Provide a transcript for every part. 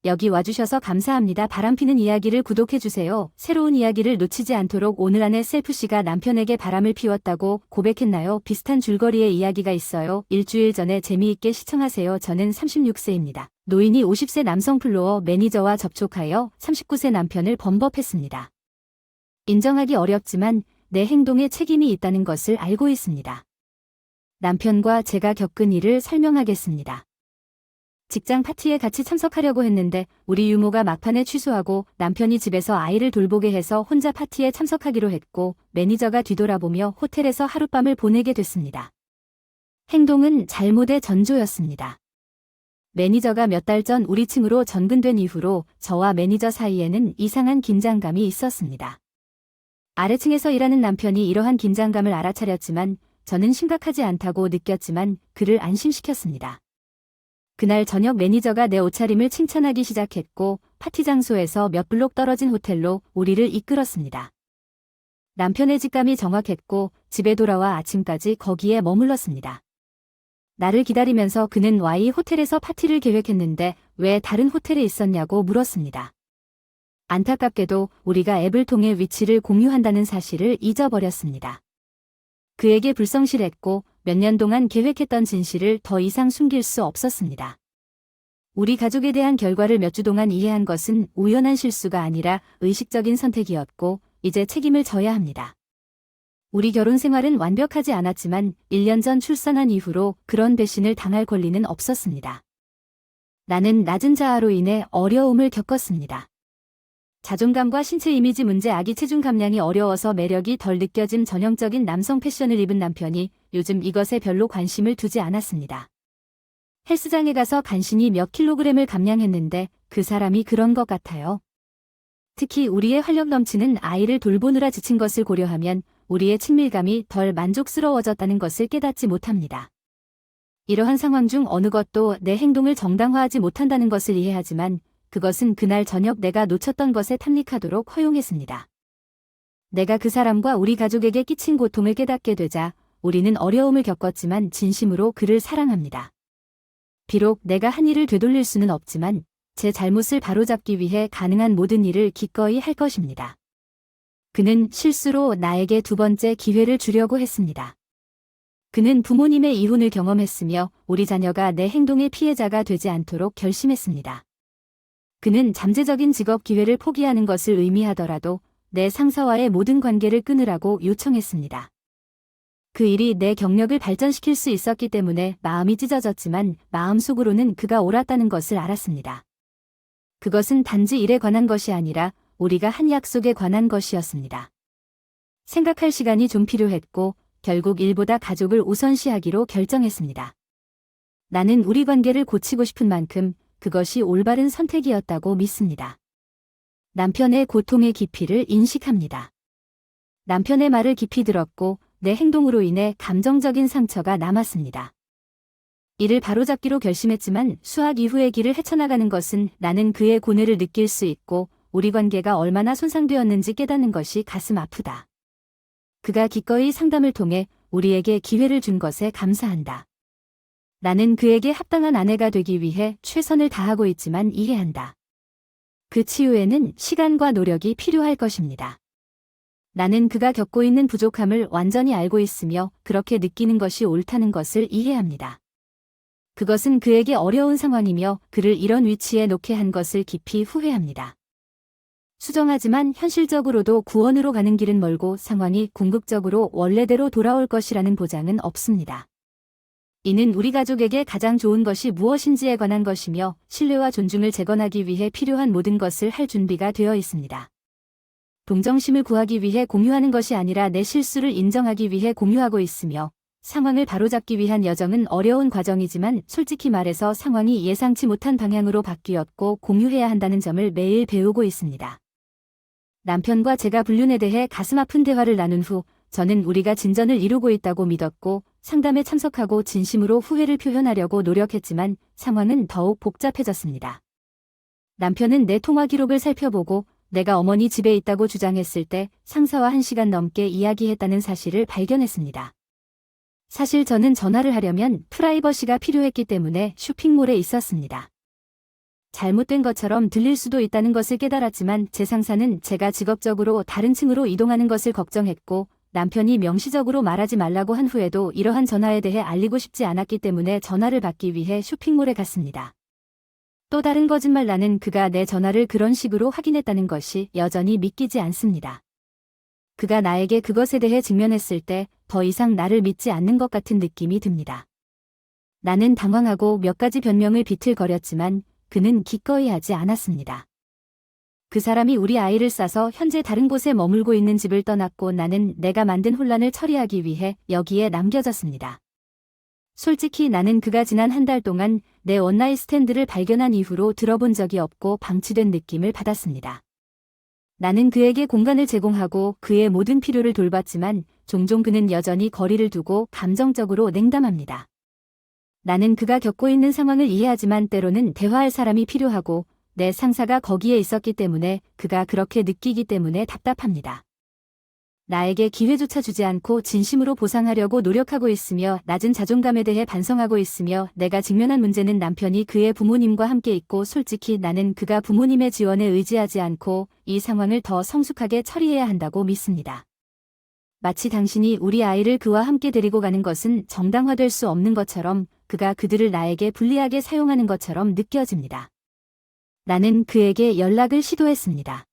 여기 와주셔서 감사합니다. 바람피는 이야기를 구독해주세요. 새로운 이야기를 놓치지 않도록. 오늘 아내 셀프씨가 남편에게 바람을 피웠다고 고백했나요? 비슷한 줄거리의 이야기가 있어요. 일주일 전에 재미있게 시청하세요. 저는 36세입니다. 노인이 50세 남성 플로어 매니저와 접촉하여 39세 남편을 범법했습니다. 인정하기 어렵지만 내 행동에 책임이 있다는 것을 알고 있습니다. 남편과 제가 겪은 일을 설명하겠습니다. 직장 파티에 같이 참석하려고 했는데 우리 유모가 막판에 취소하고 남편이 집에서 아이를 돌보게 해서 혼자 파티에 참석하기로 했고 매니저가 뒤돌아보며 호텔에서 하룻밤을 보내게 됐습니다. 행동은 잘못의 전조였습니다. 매니저가 몇 달 전 우리 층으로 전근된 이후로 저와 매니저 사이에는 이상한 긴장감이 있었습니다. 아래층에서 일하는 남편이 이러한 긴장감을 알아차렸지만 저는 심각하지 않다고 느꼈지만 그를 안심시켰습니다. 그날 저녁 매니저가 내 옷차림을 칭찬하기 시작했고 파티 장소에서 몇 블록 떨어진 호텔로 우리를 이끌었습니다. 남편의 직감이 정확했고 집에 돌아와 아침까지 거기에 머물렀습니다. 나를 기다리면서 그는 Y 호텔에서 파티를 계획했는데 왜 다른 호텔에 있었냐고 물었습니다. 안타깝게도 우리가 앱을 통해 위치를 공유한다는 사실을 잊어버렸습니다. 그에게 불성실했고 몇 년 동안 계획했던 진실을 더 이상 숨길 수 없었습니다. 우리 가족에 대한 결과를 몇 주 동안 이해한 것은 우연한 실수가 아니라 의식적인 선택이었고 이제 책임을 져야 합니다. 우리 결혼 생활은 완벽하지 않았지만 1년 전 출산한 이후로 그런 배신을 당할 권리는 없었습니다. 나는 낮은 자아로 인해 어려움을 겪었습니다. 자존감과 신체 이미지 문제, 아기 체중 감량이 어려워서 매력이 덜 느껴짐, 전형적인 남성 패션을 입은 남편이 요즘 이것에 별로 관심을 두지 않았습니다. 헬스장에 가서 간신히 몇 킬로그램을 감량했는데 그 사람이 그런 것 같아요. 특히 우리의 활력 넘치는 아이를 돌보느라 지친 것을 고려하면 우리의 친밀감이 덜 만족스러워졌다는 것을 깨닫지 못합니다. 이러한 상황 중 어느 것도 내 행동을 정당화하지 못한다는 것을 이해하지만 그것은 그날 저녁 내가 놓쳤던 것에 탐닉하도록 허용했습니다. 내가 그 사람과 우리 가족에게 끼친 고통을 깨닫게 되자 우리는 어려움을 겪었지만 진심으로 그를 사랑합니다. 비록 내가 한 일을 되돌릴 수는 없지만 제 잘못을 바로잡기 위해 가능한 모든 일을 기꺼이 할 것입니다. 그는 실수로 나에게 두 번째 기회를 주려고 했습니다. 그는 부모님의 이혼을 경험했으며 우리 자녀가 내 행동의 피해자가 되지 않도록 결심했습니다. 그는 잠재적인 직업 기회를 포기하는 것을 의미하더라도 내 상사와의 모든 관계를 끊으라고 요청했습니다. 그 일이 내 경력을 발전시킬 수 있었기 때문에 마음이 찢어졌지만 마음속으로는 그가 옳았다는 것을 알았습니다. 그것은 단지 일에 관한 것이 아니라 우리가 한 약속에 관한 것이었습니다. 생각할 시간이 좀 필요했고 결국 일보다 가족을 우선시하기로 결정했습니다. 나는 우리 관계를 고치고 싶은 만큼 그것이 올바른 선택이었다고 믿습니다. 남편의 고통의 깊이를 인식합니다. 남편의 말을 깊이 들었고 내 행동으로 인해 감정적인 상처가 남았습니다. 이를 바로잡기로 결심했지만 수학 이후의 길을 헤쳐나가는 것은 나는 그의 고뇌를 느낄 수 있고 우리 관계가 얼마나 손상되었는지 깨닫는 것이 가슴 아프다. 그가 기꺼이 상담을 통해 우리에게 기회를 준 것에 감사한다. 나는 그에게 합당한 아내가 되기 위해 최선을 다하고 있지만 이해한다. 그 치유에는 시간과 노력이 필요할 것입니다. 나는 그가 겪고 있는 부족함을 완전히 알고 있으며 그렇게 느끼는 것이 옳다는 것을 이해합니다. 그것은 그에게 어려운 상황이며 그를 이런 위치에 놓게 한 것을 깊이 후회합니다. 수정하지만 현실적으로도 구원으로 가는 길은 멀고 상황이 궁극적으로 원래대로 돌아올 것이라는 보장은 없습니다. 이는 우리 가족에게 가장 좋은 것이 무엇인지에 관한 것이며 신뢰와 존중을 재건하기 위해 필요한 모든 것을 할 준비가 되어 있습니다. 동정심을 구하기 위해 공유하는 것이 아니라 내 실수를 인정하기 위해 공유하고 있으며 상황을 바로잡기 위한 여정은 어려운 과정이지만 솔직히 말해서 상황이 예상치 못한 방향으로 바뀌었고 공유해야 한다는 점을 매일 배우고 있습니다. 남편과 제가 불륜에 대해 가슴 아픈 대화를 나눈 후 저는 우리가 진전을 이루고 있다고 믿었고 상담에 참석하고 진심으로 후회를 표현하려고 노력했지만 상황은 더욱 복잡해졌습니다. 남편은 내 통화 기록을 살펴보고 내가 어머니 집에 있다고 주장했을 때 상사와 1시간 넘게 이야기했다는 사실을 발견했습니다. 사실 저는 전화를 하려면 프라이버시가 필요했기 때문에 쇼핑몰에 있었습니다. 잘못된 것처럼 들릴 수도 있다는 것을 깨달았지만 제 상사는 제가 직업적으로 다른 층으로 이동하는 것을 걱정했고 남편이 명시적으로 말하지 말라고 한 후에도 이러한 전화에 대해 알리고 싶지 않았기 때문에 전화를 받기 위해 쇼핑몰에 갔습니다. 또 다른 거짓말 나는 그가 내 전화를 그런 식으로 확인했다는 것이 여전히 믿기지 않습니다. 그가 나에게 그것에 대해 직면했을 때 더 이상 나를 믿지 않는 것 같은 느낌이 듭니다. 나는 당황하고 몇 가지 변명을 비틀거렸지만 그는 기꺼이 하지 않았습니다. 그 사람이 우리 아이를 싸서 현재 다른 곳에 머물고 있는 집을 떠났고 나는 내가 만든 혼란을 처리하기 위해 여기에 남겨졌습니다. 솔직히 나는 그가 지난 한 달 동안 내 원나잇 스탠드를 발견한 이후로 들어본 적이 없고 방치된 느낌을 받았습니다. 나는 그에게 공간을 제공하고 그의 모든 필요를 돌봤지만 종종 그는 여전히 거리를 두고 감정적으로 냉담합니다. 나는 그가 겪고 있는 상황을 이해하지만 때로는 대화할 사람이 필요하고 내 상사가 거기에 있었기 때문에 그가 그렇게 느끼기 때문에 답답합니다. 나에게 기회조차 주지 않고 진심으로 보상하려고 노력하고 있으며 낮은 자존감에 대해 반성하고 있으며 내가 직면한 문제는 남편이 그의 부모님과 함께 있고 솔직히 나는 그가 부모님의 지원에 의지하지 않고 이 상황을 더 성숙하게 처리해야 한다고 믿습니다. 마치 당신이 우리 아이를 그와 함께 데리고 가는 것은 정당화될 수 없는 것처럼 그가 그들을 나에게 불리하게 사용하는 것처럼 느껴집니다. 나는 그에게 연락을 시도했습니다.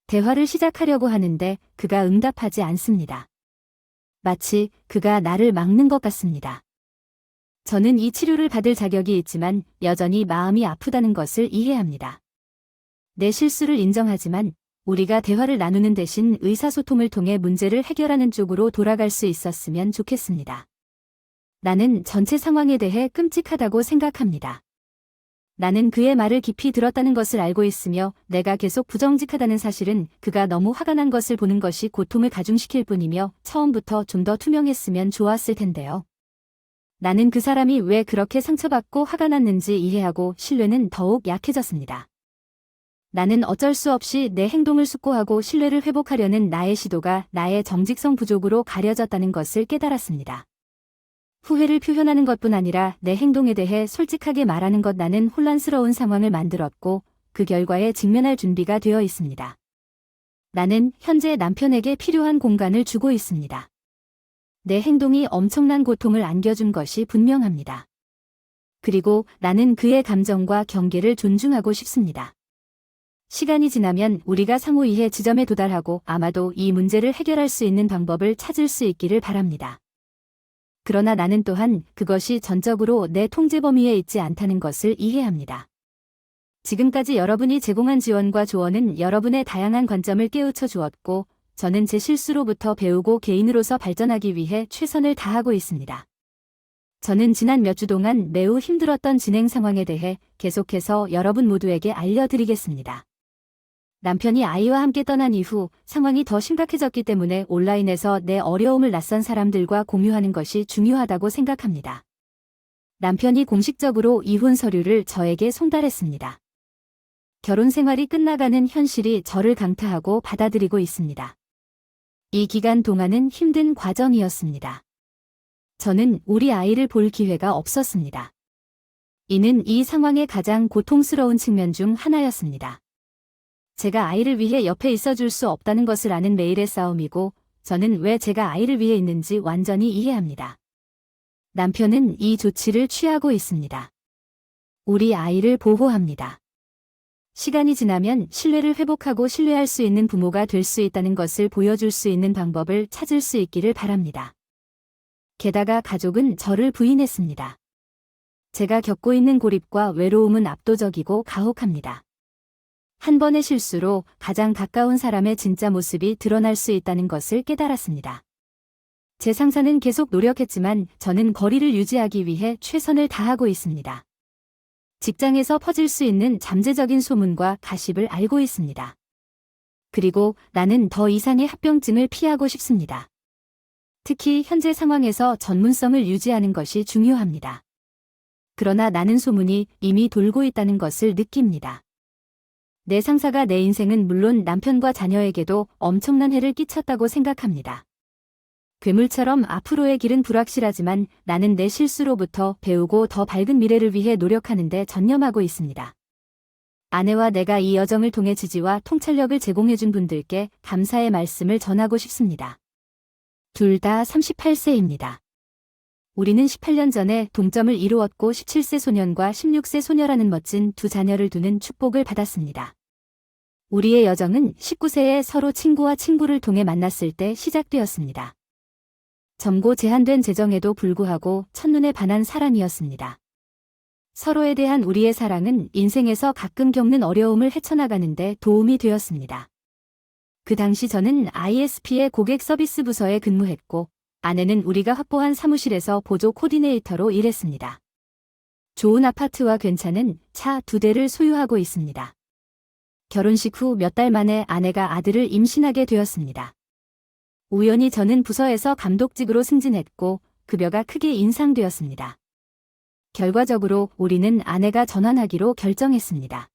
대화를 시작하려고 하는데 그가 응답하지 않습니다. 마치 그가 나를 막는 것 같습니다. 저는 이 치료를 받을 자격이 있지만 여전히 마음이 아프다는 것을 이해합니다. 내 실수를 인정하지만 우리가 대화를 나누는 대신 의사소통을 통해 문제를 해결하는 쪽으로 돌아갈 수 있었으면 좋겠습니다. 나는 전체 상황에 대해 끔찍하다고 생각합니다. 나는 그의 말을 깊이 들었다는 것을 알고 있으며 내가 계속 부정직하다는 사실은 그가 너무 화가 난 것을 보는 것이 고통을 가중시킬 뿐이며 처음부터 좀 더 투명했으면 좋았을 텐데요. 나는 그 사람이 왜 그렇게 상처받고 화가 났는지 이해하고 신뢰는 더욱 약해졌습니다. 나는 어쩔 수 없이 내 행동을 숙고하고 신뢰를 회복하려는 나의 시도가 나의 정직성 부족으로 가려졌다는 것을 깨달았습니다. 후회를 표현하는 것뿐 아니라 내 행동에 대해 솔직하게 말하는 것 나는 혼란스러운 상황을 만들었고 그 결과에 직면할 준비가 되어 있습니다. 나는 현재 남편에게 필요한 공간을 주고 있습니다. 내 행동이 엄청난 고통을 안겨준 것이 분명합니다. 그리고 나는 그의 감정과 경계를 존중하고 싶습니다. 시간이 지나면 우리가 상호 이해 지점에 도달하고 아마도 이 문제를 해결할 수 있는 방법을 찾을 수 있기를 바랍니다. 그러나 나는 또한 그것이 전적으로 내 통제 범위에 있지 않다는 것을 이해합니다. 지금까지 여러분이 제공한 지원과 조언은 여러분의 다양한 관점을 깨우쳐 주었고, 저는 제 실수로부터 배우고 개인으로서 발전하기 위해 최선을 다하고 있습니다. 저는 지난 몇 주 동안 매우 힘들었던 진행 상황에 대해 계속해서 여러분 모두에게 알려드리겠습니다. 남편이 아이와 함께 떠난 이후 상황이 더 심각해졌기 때문에 온라인에서 내 어려움을 낯선 사람들과 공유하는 것이 중요하다고 생각합니다. 남편이 공식적으로 이혼 서류를 저에게 송달했습니다. 결혼 생활이 끝나가는 현실이 저를 강타하고 받아들이고 있습니다. 이 기간 동안은 힘든 과정이었습니다. 저는 우리 아이를 볼 기회가 없었습니다. 이는 이 상황의 가장 고통스러운 측면 중 하나였습니다. 제가 아이를 위해 옆에 있어줄 수 없다는 것을 아는 매일의 싸움이고 저는 왜 제가 아이를 위해 있는지 완전히 이해합니다. 남편은 이 조치를 취하고 있습니다. 우리 아이를 보호합니다. 시간이 지나면 신뢰를 회복하고 신뢰할 수 있는 부모가 될 수 있다는 것을 보여줄 수 있는 방법을 찾을 수 있기를 바랍니다. 게다가 가족은 저를 부인했습니다. 제가 겪고 있는 고립과 외로움은 압도적이고 가혹합니다. 한 번의 실수로 가장 가까운 사람의 진짜 모습이 드러날 수 있다는 것을 깨달았습니다. 제 상사는 계속 노력했지만 저는 거리를 유지하기 위해 최선을 다하고 있습니다. 직장에서 퍼질 수 있는 잠재적인 소문과 가십을 알고 있습니다. 그리고 나는 더 이상의 합병증을 피하고 싶습니다. 특히 현재 상황에서 전문성을 유지하는 것이 중요합니다. 그러나 나는 소문이 이미 돌고 있다는 것을 느낍니다. 내 상사가 내 인생은 물론 남편과 자녀에게도 엄청난 해를 끼쳤다고 생각합니다. 괴물처럼 앞으로의 길은 불확실하지만 나는 내 실수로부터 배우고 더 밝은 미래를 위해 노력하는 데 전념하고 있습니다. 아내와 내가 이 여정을 통해 지지와 통찰력을 제공해준 분들께 감사의 말씀을 전하고 싶습니다. 둘 다 38세입니다. 우리는 18년 전에 동점을 이루었고 17세 소년과 16세 소녀라는 멋진 두 자녀를 두는 축복을 받았습니다. 우리의 여정은 19세에 서로 친구와 친구를 통해 만났을 때 시작되었습니다. 젊고 제한된 재정에도 불구하고 첫눈에 반한 사랑이었습니다. 서로에 대한 우리의 사랑은 인생에서 가끔 겪는 어려움을 헤쳐나가는데 도움이 되었습니다. 그 당시 저는 ISP의 고객 서비스 부서에 근무했고 아내는 우리가 확보한 사무실에서 보조 코디네이터로 일했습니다. 좋은 아파트와 괜찮은 차 2대를 소유하고 있습니다. 결혼식 후 몇 달 만에 아내가 아들을 임신하게 되었습니다. 우연히 저는 부서에서 감독직으로 승진했고 급여가 크게 인상되었습니다. 결과적으로 우리는 아내가 전환하기로 결정했습니다.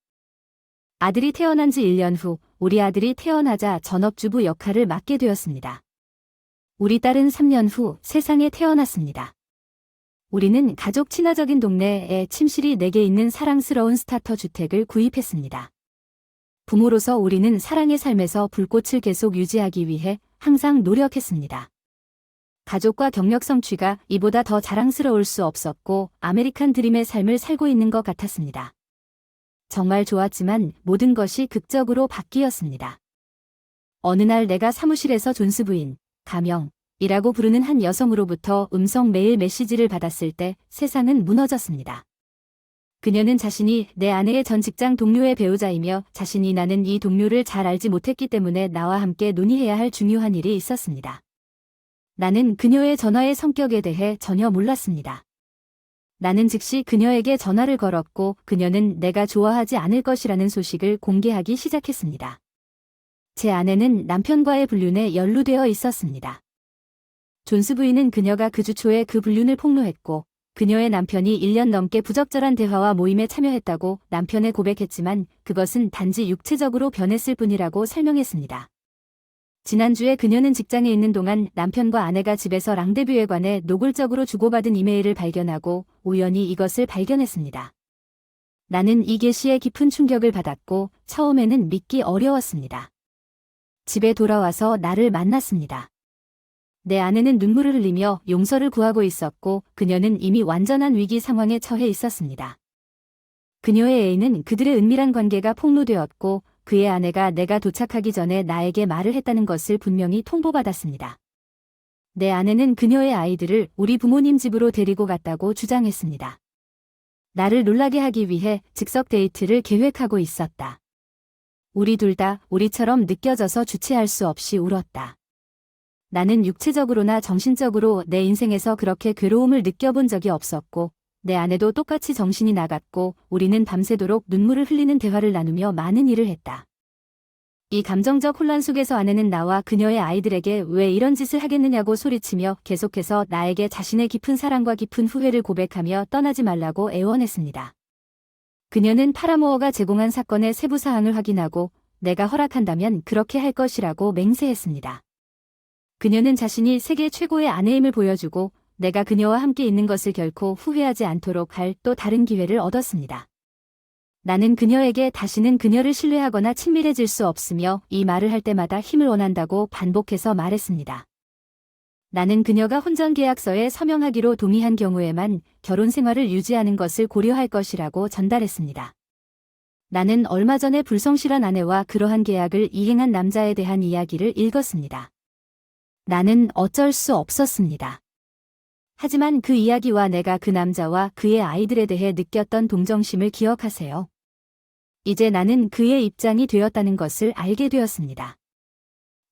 아들이 태어난 지 1년 후 우리 아들이 태어나자 전업주부 역할을 맡게 되었습니다. 우리 딸은 3년 후 세상에 태어났습니다. 우리는 가족 친화적인 동네에 침실이 4개 있는 사랑스러운 스타터 주택을 구입했습니다. 부모로서 우리는 사랑의 삶에서 불꽃을 계속 유지하기 위해 항상 노력했습니다. 가족과 경력 성취가 이보다 더 자랑스러울 수 없었고 아메리칸 드림의 삶을 살고 있는 것 같았습니다. 정말 좋았지만 모든 것이 극적으로 바뀌었습니다. 어느 날 내가 사무실에서 존스 부인, 가명이라고 부르는 한 여성으로부터 음성 메일 메시지를 받았을 때 세상은 무너졌습니다. 그녀는 자신이 내 아내의 전 직장 동료의 배우자이며 자신이 나는 이 동료를 잘 알지 못했기 때문에 나와 함께 논의해야 할 중요한 일이 있었습니다. 나는 그녀의 전화의 성격에 대해 전혀 몰랐습니다. 나는 즉시 그녀에게 전화를 걸었고 그녀는 내가 좋아하지 않을 것이라는 소식을 공개하기 시작했습니다. 제 아내는 남편과의 불륜에 연루되어 있었습니다. 존스 부인은 그녀가 그 주 초에 그 불륜을 폭로했고 그녀의 남편이 1년 넘게 부적절한 대화와 모임에 참여했다고 남편에 고백했지만 그것은 단지 육체적으로 변했을 뿐이라고 설명했습니다. 지난주에 그녀는 직장에 있는 동안 남편과 아내가 집에서 랑데뷰에 관해 노골적으로 주고받은 이메일을 발견하고 우연히 이것을 발견했습니다. 나는 이 계시에 깊은 충격을 받았고 처음에는 믿기 어려웠습니다. 집에 돌아와서 나를 만났습니다. 내 아내는 눈물을 흘리며 용서를 구하고 있었고 그녀는 이미 완전한 위기 상황에 처해 있었습니다. 그녀의 애인은 그들의 은밀한 관계가 폭로되었고 그의 아내가 내가 도착하기 전에 나에게 말을 했다는 것을 분명히 통보받았습니다. 내 아내는 그녀의 아이들을 우리 부모님 집으로 데리고 갔다고 주장했습니다. 나를 놀라게 하기 위해 즉석 데이트를 계획하고 있었다. 우리 둘 다 우리처럼 느껴져서 주체할 수 없이 울었다. 나는 육체적으로나 정신적으로 내 인생에서 그렇게 괴로움을 느껴본 적이 없었고 내 아내도 똑같이 정신이 나갔고 우리는 밤새도록 눈물을 흘리는 대화를 나누며 많은 일을 했다. 이 감정적 혼란 속에서 아내는 나와 그녀의 아이들에게 왜 이런 짓을 하겠느냐고 소리치며 계속해서 나에게 자신의 깊은 사랑과 깊은 후회를 고백하며 떠나지 말라고 애원했습니다. 그녀는 파라모어가 제공한 사건의 세부 사항을 확인하고 내가 허락한다면 그렇게 할 것이라고 맹세했습니다. 그녀는 자신이 세계 최고의 아내임을 보여주고 내가 그녀와 함께 있는 것을 결코 후회하지 않도록 할 또 다른 기회를 얻었습니다. 나는 그녀에게 다시는 그녀를 신뢰하거나 친밀해질 수 없으며 이 말을 할 때마다 힘을 원한다고 반복해서 말했습니다. 나는 그녀가 혼전계약서에 서명하기로 동의한 경우에만 결혼 생활을 유지하는 것을 고려할 것이라고 전달했습니다. 나는 얼마 전에 불성실한 아내와 그러한 계약을 이행한 남자에 대한 이야기를 읽었습니다. 나는 어쩔 수 없었습니다. 하지만 그 이야기와 내가 그 남자와 그의 아이들에 대해 느꼈던 동정심을 기억하세요. 이제 나는 그의 입장이 되었다는 것을 알게 되었습니다.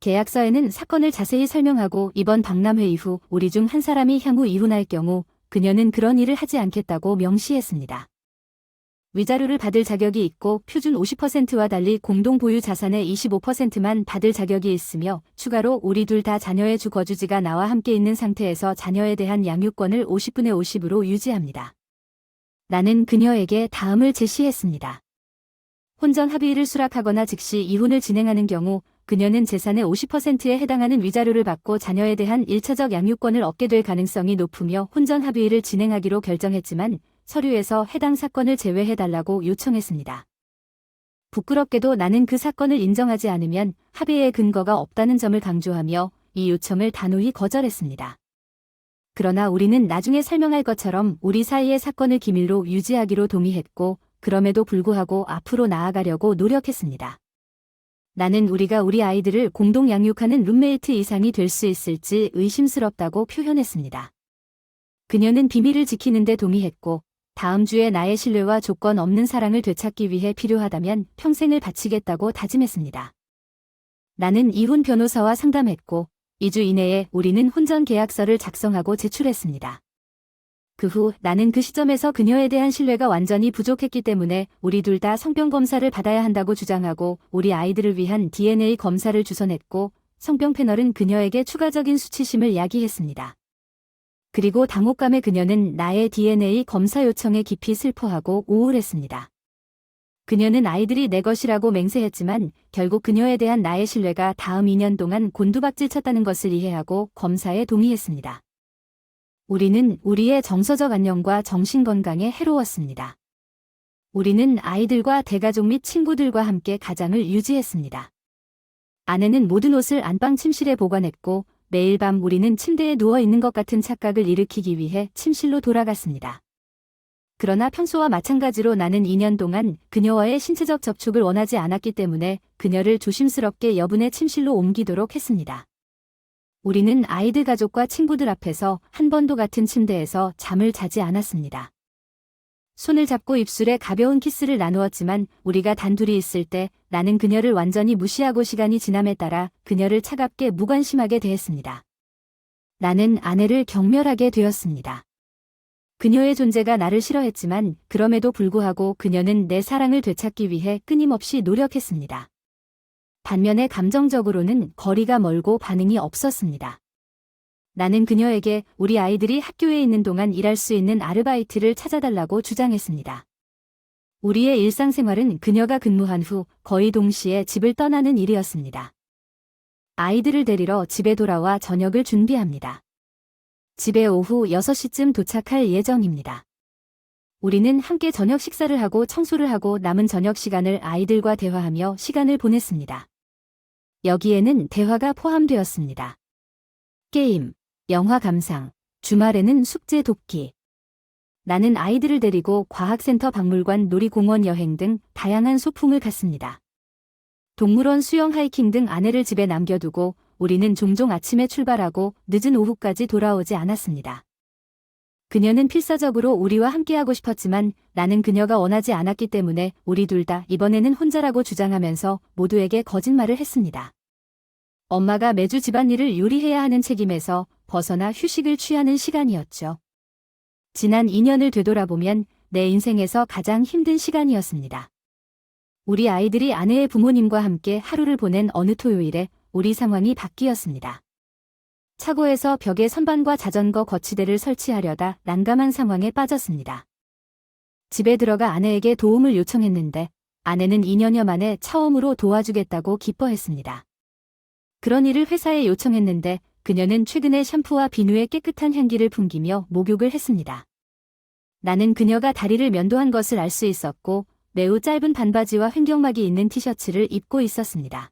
계약서에는 사건을 자세히 설명하고 이번 박람회 이후 우리 중 한 사람이 향후 이혼할 경우 그녀는 그런 일을 하지 않겠다고 명시했습니다. 위자료를 받을 자격이 있고 표준 50%와 달리 공동 보유 자산의 25%만 받을 자격이 있으며 추가로 우리 둘 다 자녀의 주 거주지가 나와 함께 있는 상태에서 자녀에 대한 양육권을 50분의 50으로 유지합니다. 나는 그녀에게 다음을 제시했습니다. 혼전 합의를 수락하거나 즉시 이혼을 진행하는 경우 그녀는 재산의 50%에 해당하는 위자료를 받고 자녀에 대한 1차적 양육권을 얻게 될 가능성이 높으며 혼전 합의를 진행하기로 결정했지만 서류에서 해당 사건을 제외해달라고 요청했습니다. 부끄럽게도 나는 그 사건을 인정하지 않으면 합의의 근거가 없다는 점을 강조하며 이 요청을 단호히 거절했습니다. 그러나 우리는 나중에 설명할 것처럼 우리 사이의 사건을 기밀로 유지하기로 동의했고, 그럼에도 불구하고 앞으로 나아가려고 노력했습니다. 나는 우리가 우리 아이들을 공동 양육하는 룸메이트 이상이 될 수 있을지 의심스럽다고 표현했습니다. 그녀는 비밀을 지키는데 동의했고, 다음 주에 나의 신뢰와 조건 없는 사랑을 되찾기 위해 필요하다면 평생을 바치겠다고 다짐했습니다. 나는 이혼 변호사와 상담했고, 2주 이내에 우리는 혼전 계약서를 작성하고 제출했습니다. 그 후 나는 그 시점에서 그녀에 대한 신뢰가 완전히 부족했기 때문에 우리 둘 다 성병 검사를 받아야 한다고 주장하고 우리 아이들을 위한 DNA 검사를 주선했고, 성병 패널은 그녀에게 추가적인 수치심을 야기했습니다. 그리고 당혹감에 그녀는 나의 DNA 검사 요청에 깊이 슬퍼하고 우울했습니다. 그녀는 아이들이 내 것이라고 맹세했지만 결국 그녀에 대한 나의 신뢰가 다음 2년 동안 곤두박질 쳤다는 것을 이해하고 검사에 동의했습니다. 우리는 우리의 정서적 안녕과 정신건강에 해로웠습니다. 우리는 아이들과 대가족 및 친구들과 함께 가장을 유지했습니다. 아내는 모든 옷을 안방 침실에 보관했고, 매일 밤 우리는 침대에 누워 있는 것 같은 착각을 일으키기 위해 침실로 돌아갔습니다. 그러나 평소와 마찬가지로 나는 2년 동안 그녀와의 신체적 접촉을 원하지 않았기 때문에 그녀를 조심스럽게 여분의 침실로 옮기도록 했습니다. 우리는 아이들 가족과 친구들 앞에서 한 번도 같은 침대에서 잠을 자지 않았습니다. 손을 잡고 입술에 가벼운 키스를 나누었지만 우리가 단둘이 있을 때 나는 그녀를 완전히 무시하고 시간이 지남에 따라 그녀를 차갑게 무관심하게 대했습니다. 나는 아내를 경멸하게 되었습니다. 그녀의 존재가 나를 싫어했지만 그럼에도 불구하고 그녀는 내 사랑을 되찾기 위해 끊임없이 노력했습니다. 반면에 감정적으로는 거리가 멀고 반응이 없었습니다. 나는 그녀에게 우리 아이들이 학교에 있는 동안 일할 수 있는 아르바이트를 찾아달라고 주장했습니다. 우리의 일상생활은 그녀가 근무한 후 거의 동시에 집을 떠나는 일이었습니다. 아이들을 데리러 집에 돌아와 저녁을 준비합니다. 집에 오후 6시쯤 도착할 예정입니다. 우리는 함께 저녁 식사를 하고 청소를 하고 남은 저녁 시간을 아이들과 대화하며 시간을 보냈습니다. 여기에는 대화가 포함되었습니다. 게임, 영화 감상, 주말에는 숙제 돕기. 나는 아이들을 데리고 과학센터 박물관 놀이공원 여행 등 다양한 소풍을 갔습니다. 동물원 수영 하이킹 등 아내를 집에 남겨두고 우리는 종종 아침에 출발하고 늦은 오후까지 돌아오지 않았습니다. 그녀는 필사적으로 우리와 함께하고 싶었지만 나는 그녀가 원하지 않았기 때문에 우리 둘 다 이번에는 혼자라고 주장하면서 모두에게 거짓말을 했습니다. 엄마가 매주 집안일을 요리해야 하는 책임에서 벗어나 휴식을 취하는 시간이었죠. 지난 2년을 되돌아보면 내 인생에서 가장 힘든 시간이었습니다. 우리 아이들이 아내의 부모님과 함께 하루를 보낸 어느 토요일에 우리 상황이 바뀌었습니다. 차고에서 벽에 선반과 자전거 거치대를 설치하려다 난감한 상황에 빠졌습니다. 집에 들어가 아내에게 도움을 요청했는데 아내는 2년여 만에 처음으로 도와주겠다고 기뻐했습니다. 그런 일을 회사에 요청했는데 그녀는 최근에 샴푸와 비누의 깨끗한 향기를 풍기며 목욕을 했습니다. 나는 그녀가 다리를 면도한 것을 알 수 있었고 매우 짧은 반바지와 횡격막이 있는 티셔츠를 입고 있었습니다.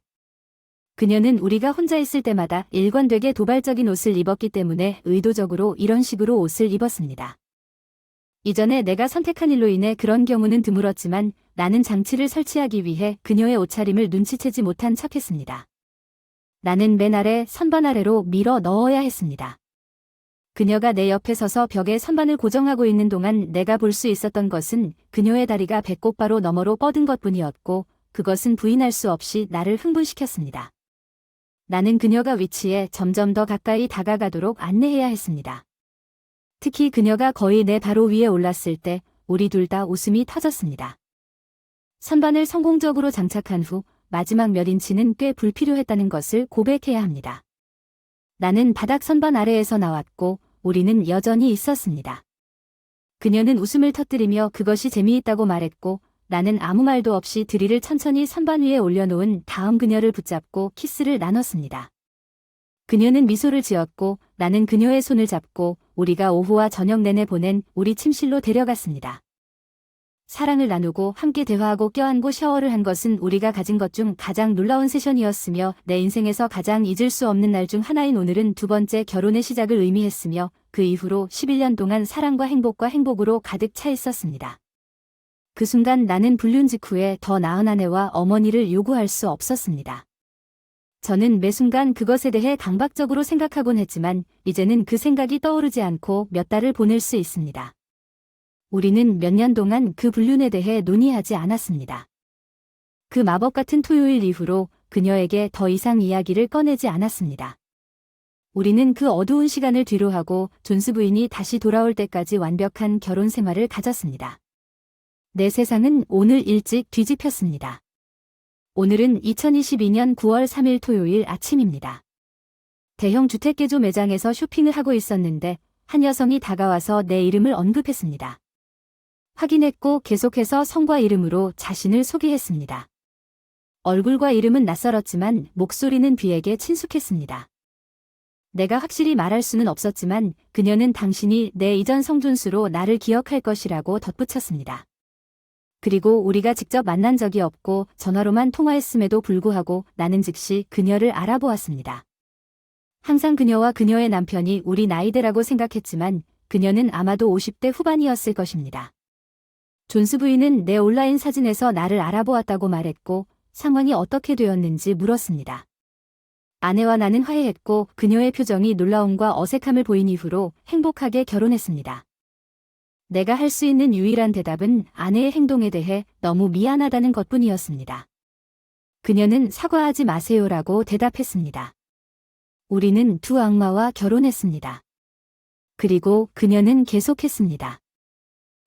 그녀는 우리가 혼자 있을 때마다 일관되게 도발적인 옷을 입었기 때문에 의도적으로 이런 식으로 옷을 입었습니다. 이전에 내가 선택한 일로 인해 그런 경우는 드물었지만 나는 장치를 설치하기 위해 그녀의 옷차림을 눈치채지 못한 척했습니다. 나는 맨 아래 선반 아래로 밀어 넣어야 했습니다. 그녀가 내 옆에 서서 벽에 선반을 고정하고 있는 동안 내가 볼 수 있었던 것은 그녀의 다리가 배꼽바로 너머로 뻗은 것뿐이었고 그것은 부인할 수 없이 나를 흥분시켰습니다. 나는 그녀가 위치에 점점 더 가까이 다가가도록 안내해야 했습니다. 특히 그녀가 거의 내 바로 위에 올랐을 때 우리 둘 다 웃음이 터졌습니다. 선반을 성공적으로 장착한 후 마지막 몇 인치는 꽤 불필요했다는 것을 고백해야 합니다. 나는 바닥 선반 아래에서 나왔고 우리는 여전히 있었습니다. 그녀는 웃음을 터뜨리며 그것이 재미있다고 말했고 나는 아무 말도 없이 드릴을 천천히 선반 위에 올려놓은 다음 그녀를 붙잡고 키스를 나눴습니다. 그녀는 미소를 지었고 나는 그녀의 손을 잡고 우리가 오후와 저녁 내내 보낸 우리 침실로 데려갔습니다. 사랑을 나누고 함께 대화하고 껴안고 샤워를 한 것은 우리가 가진 것 중 가장 놀라운 세션이었으며 내 인생에서 가장 잊을 수 없는 날 중 하나인 오늘은 두 번째 결혼의 시작을 의미했으며 그 이후로 11년 동안 사랑과 행복으로 가득 차 있었습니다. 그 순간 나는 불륜 직후에 더 나은 아내와 어머니를 요구할 수 없었습니다. 저는 매 순간 그것에 대해 강박적으로 생각하곤 했지만 이제는 그 생각이 떠오르지 않고 몇 달을 보낼 수 있습니다. 우리는 몇 년 동안 그 불륜에 대해 논의하지 않았습니다. 그 마법 같은 토요일 이후로 그녀에게 더 이상 이야기를 꺼내지 않았습니다. 우리는 그 어두운 시간을 뒤로하고 존스 부인이 다시 돌아올 때까지 완벽한 결혼 생활을 가졌습니다. 내 세상은 오늘 일찍 뒤집혔습니다. 오늘은 2022년 9월 3일 토요일 아침입니다. 대형 주택개조 매장에서 쇼핑을 하고 있었는데 한 여성이 다가와서 내 이름을 언급했습니다. 확인했고 계속해서 성과 이름으로 자신을 소개했습니다. 얼굴과 이름은 낯설었지만 목소리는 비에게 친숙했습니다. 내가 확실히 말할 수는 없었지만 그녀는 당신이 내 이전 성존수로 나를 기억할 것이라고 덧붙였습니다. 그리고 우리가 직접 만난 적이 없고 전화로만 통화했음에도 불구하고 나는 즉시 그녀를 알아보았습니다. 항상 그녀와 그녀의 남편이 우리 나이대라고 생각했지만 그녀는 아마도 50대 후반이었을 것입니다. 존스 부인은 내 온라인 사진에서 나를 알아보았다고 말했고 상황이 어떻게 되었는지 물었습니다. 아내와 나는 화해했고 그녀의 표정이 놀라움과 어색함을 보인 이후로 행복하게 결혼했습니다. 내가 할 수 있는 유일한 대답은 아내의 행동에 대해 너무 미안하다는 것뿐이었습니다. 그녀는 사과하지 마세요라고 대답했습니다. 우리는 두 악마와 결혼했습니다. 그리고 그녀는 계속했습니다.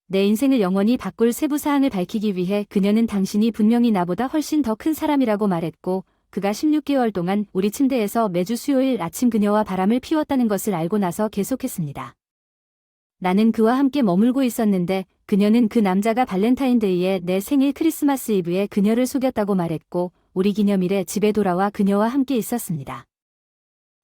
내 인생을 영원히 바꿀 세부 사항을 밝히기 위해 그녀는 당신이 분명히 나보다 훨씬 더 큰 사람이라고 말했고 그가 16개월 동안 우리 침대에서 매주 수요일 아침 그녀와 바람을 피웠다는 것을 알고 나서 계속했습니다. 나는 그와 함께 머물고 있었는데 그녀는 그 남자가 발렌타인데이에 내 생일 크리스마스 이브에 그녀를 속였다고 말했고 우리 기념일에 집에 돌아와 그녀와 함께 있었습니다.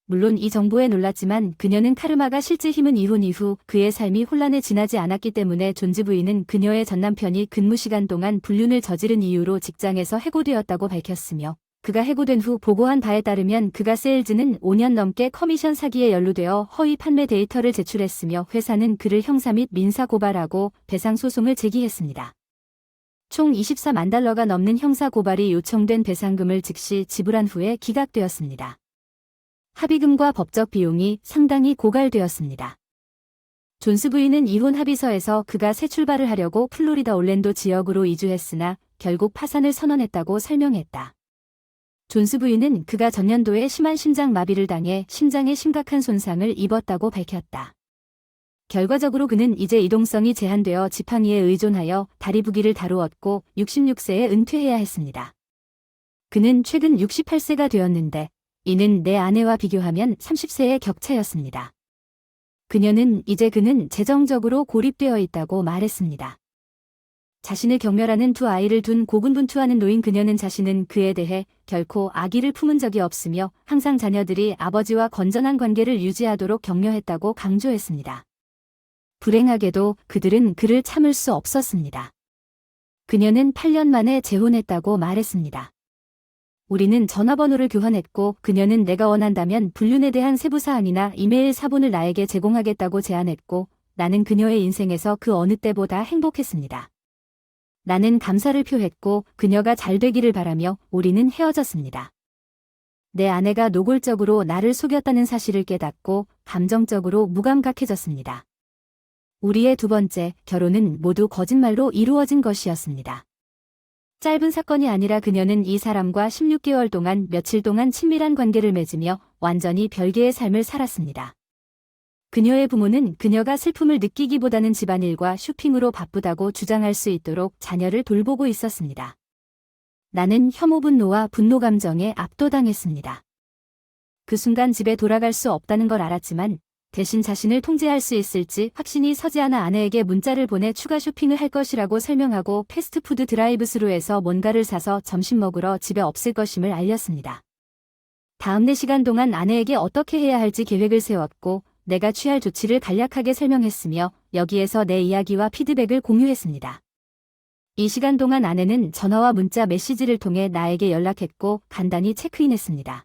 물론 이 정보에 놀랐지만 그녀는 카르마가 실제 힘은 이혼 이후 그의 삶이 혼란에 지나지 않았기 때문에 존스 부인은 그녀의 전남편이 근무 시간 동안 불륜을 저지른 이유로 직장에서 해고되었다고 밝혔으며 그가 해고된 후 보고한 바에 따르면 그가 세일즈는 5년 넘게 커미션 사기에 연루되어 허위 판매 데이터를 제출했으며 회사는 그를 형사 및 민사 고발하고 배상 소송을 제기했습니다. 총 24만 달러가 넘는 형사 고발이 요청된 배상금을 즉시 지불한 후에 기각되었습니다. 합의금과 법적 비용이 상당히 고갈되었습니다. 존스 부인은 이혼 합의서에서 그가 새 출발을 하려고 플로리다 올랜도 지역으로 이주했으나 결국 파산을 선언했다고 설명했다. 존스 부인은 그가 전년도에 심한 심장 마비를 당해 심장에 심각한 손상을 입었다고 밝혔다. 결과적으로 그는 이제 이동성이 제한되어 지팡이에 의존하여 다리 부기를 다루었고 66세에 은퇴해야 했습니다. 그는 최근 68세가 되었는데 이는 내 아내와 비교하면 30세의 격차였습니다. 그녀는 이제 그는 재정적으로 고립되어 있다고 말했습니다. 자신을 경멸하는 두 아이를 둔 고군분투하는 노인 그녀는 자신은 그에 대해 결코 악의를 품은 적이 없으며 항상 자녀들이 아버지와 건전한 관계를 유지하도록 격려했다고 강조했습니다. 불행하게도 그들은 그를 참을 수 없었습니다. 그녀는 8년 만에 재혼했다고 말했습니다. 우리는 전화번호를 교환했고 그녀는 내가 원한다면 불륜에 대한 세부사항이나 이메일 사본을 나에게 제공하겠다고 제안했고 나는 그녀의 인생에서 그 어느 때보다 행복했습니다. 나는 감사를 표했고 그녀가 잘 되기를 바라며 우리는 헤어졌습니다. 내 아내가 노골적으로 나를 속였다는 사실을 깨닫고 감정적으로 무감각해졌습니다. 우리의 두 번째 결혼은 모두 거짓말로 이루어진 것이었습니다. 짧은 사건이 아니라 그녀는 이 사람과 16개월 동안 며칠 동안 친밀한 관계를 맺으며 완전히 별개의 삶을 살았습니다. 그녀의 부모는 그녀가 슬픔을 느끼기보다는 집안일과 쇼핑으로 바쁘다고 주장할 수 있도록 자녀를 돌보고 있었습니다. 나는 혐오 분노와 분노 감정에 압도당했습니다. 그 순간 집에 돌아갈 수 없다는 걸 알았지만 대신 자신을 통제할 수 있을지 확신이 서지 않아 아내에게 문자를 보내 추가 쇼핑을 할 것이라고 설명하고 패스트푸드 드라이브스루에서 뭔가를 사서 점심 먹으러 집에 없을 것임을 알렸습니다. 다음 4시간 동안 아내에게 어떻게 해야 할지 계획을 세웠고 내가 취할 조치를 간략하게 설명했으며 여기에서 내 이야기와 피드백을 공유했습니다. 이 시간 동안 아내는 전화와 문자 메시지를 통해 나에게 연락했고 간단히 체크인했습니다.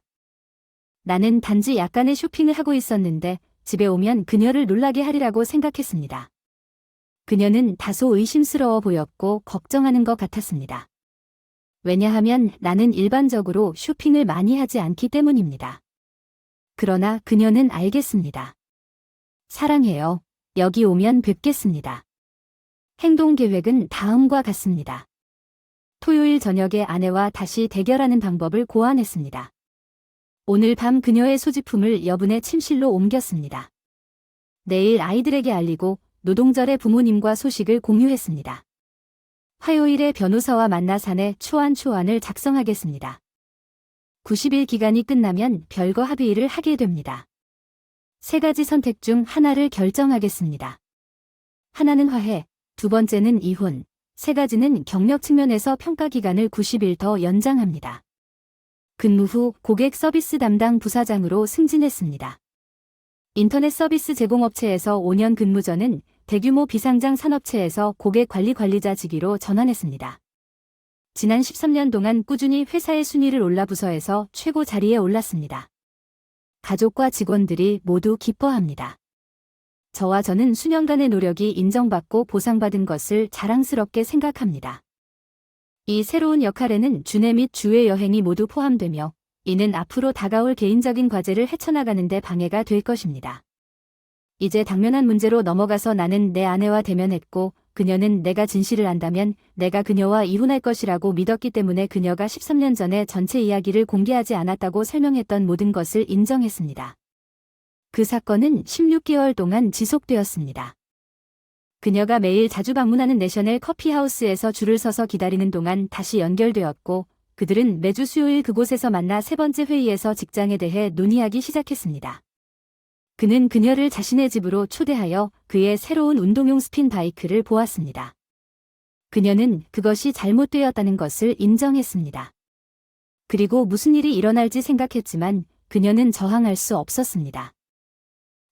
나는 단지 약간의 쇼핑을 하고 있었는데 집에 오면 그녀를 놀라게 하리라고 생각했습니다. 그녀는 다소 의심스러워 보였고 걱정하는 것 같았습니다. 왜냐하면 나는 일반적으로 쇼핑을 많이 하지 않기 때문입니다. 그러나 그녀는 알겠습니다. 사랑해요. 여기 오면 뵙겠습니다. 행동 계획은 다음과 같습니다. 토요일 저녁에 아내와 다시 대결하는 방법을 고안했습니다. 오늘 밤 그녀의 소지품을 여분의 침실로 옮겼습니다. 내일 아이들에게 알리고 노동절에 부모님과 소식을 공유했습니다. 화요일에 변호사와 만나 사내 초안을 작성하겠습니다. 90일 기간이 끝나면 별거 합의를 하게 됩니다. 3가지 선택 중 하나를 결정하겠습니다. 하나는 화해, 2번째는 이혼, 3가지는 경력 측면에서 평가 기간을 90일 더 연장합니다. 근무 후 고객 서비스 담당 부사장으로 승진했습니다. 인터넷 서비스 제공업체에서 5년 근무 전은 대규모 비상장 산업체에서 고객 관리자 직위로 전환했습니다. 지난 13년 동안 꾸준히 회사의 순위를 올라 부서에서 최고 자리에 올랐습니다. 가족과 직원들이 모두 기뻐합니다. 저는 수년간의 노력이 인정받고 보상받은 것을 자랑스럽게 생각합니다. 이 새로운 역할에는 주내 및 주외 여행이 모두 포함되며 이는 앞으로 다가올 개인적인 과제를 헤쳐나가는 데 방해가 될 것입니다. 이제 당면한 문제로 넘어가서 나는 내 아내와 대면했고 그녀는 내가 진실을 안다면 내가 그녀와 이혼할 것이라고 믿었기 때문에 그녀가 13년 전에 전체 이야기를 공개하지 않았다고 설명했던 모든 것을 인정했습니다. 그 사건은 16개월 동안 지속되었습니다. 그녀가 매일 자주 방문하는 내셔널 커피하우스에서 줄을 서서 기다리는 동안 다시 연결되었고 그들은 매주 수요일 그곳에서 만나 3번째 회의에서 직장에 대해 논의하기 시작했습니다. 그는 그녀를 자신의 집으로 초대하여 그의 새로운 운동용 스핀 바이크를 보았습니다. 그녀는 그것이 잘못되었다는 것을 인정했습니다. 그리고 무슨 일이 일어날지 생각했지만 그녀는 저항할 수 없었습니다.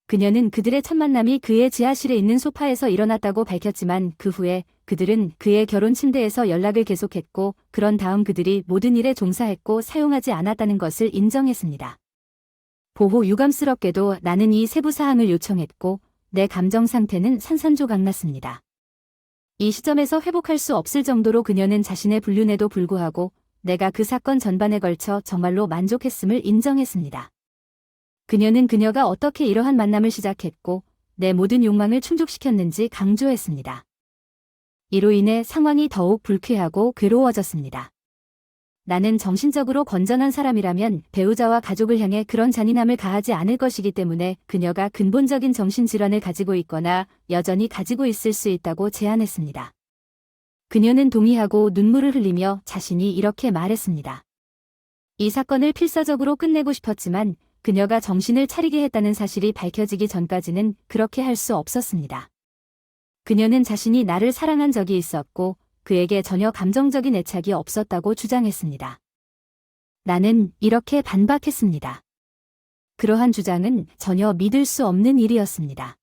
그녀는 그들의 첫 만남이 그의 지하실에 있는 소파에서 일어났다고 밝혔지만 그 후에 그들은 그의 결혼 침대에서 연락을 계속했고 그런 다음 그들이 모든 일에 종사했고 사용하지 않았다는 것을 인정했습니다. 보호 유감스럽게도 나는 이 세부 사항을 요청했고 내 감정 상태는 산산조각났습니다. 이 시점에서 회복할 수 없을 정도로 그녀는 자신의 불륜에도 불구하고 내가 그 사건 전반에 걸쳐 정말로 만족했음을 인정했습니다. 그녀는 그녀가 어떻게 이러한 만남을 시작했고 내 모든 욕망을 충족시켰는지 강조했습니다. 이로 인해 상황이 더욱 불쾌하고 괴로워졌습니다. 나는 정신적으로 건전한 사람이라면 배우자와 가족을 향해 그런 잔인함을 가하지 않을 것이기 때문에 그녀가 근본적인 정신질환을 가지고 있거나 여전히 가지고 있을 수 있다고 제안했습니다. 그녀는 동의하고 눈물을 흘리며 자신이 이렇게 말했습니다. 이 사건을 필사적으로 끝내고 싶었지만 그녀가 정신을 차리게 했다는 사실이 밝혀지기 전까지는 그렇게 할 수 없었습니다. 그녀는 자신이 나를 사랑한 적이 있었고 그에게 전혀 감정적인 애착이 없었다고 주장했습니다. 나는 이렇게 반박했습니다. 그러한 주장은 전혀 믿을 수 없는 일이었습니다.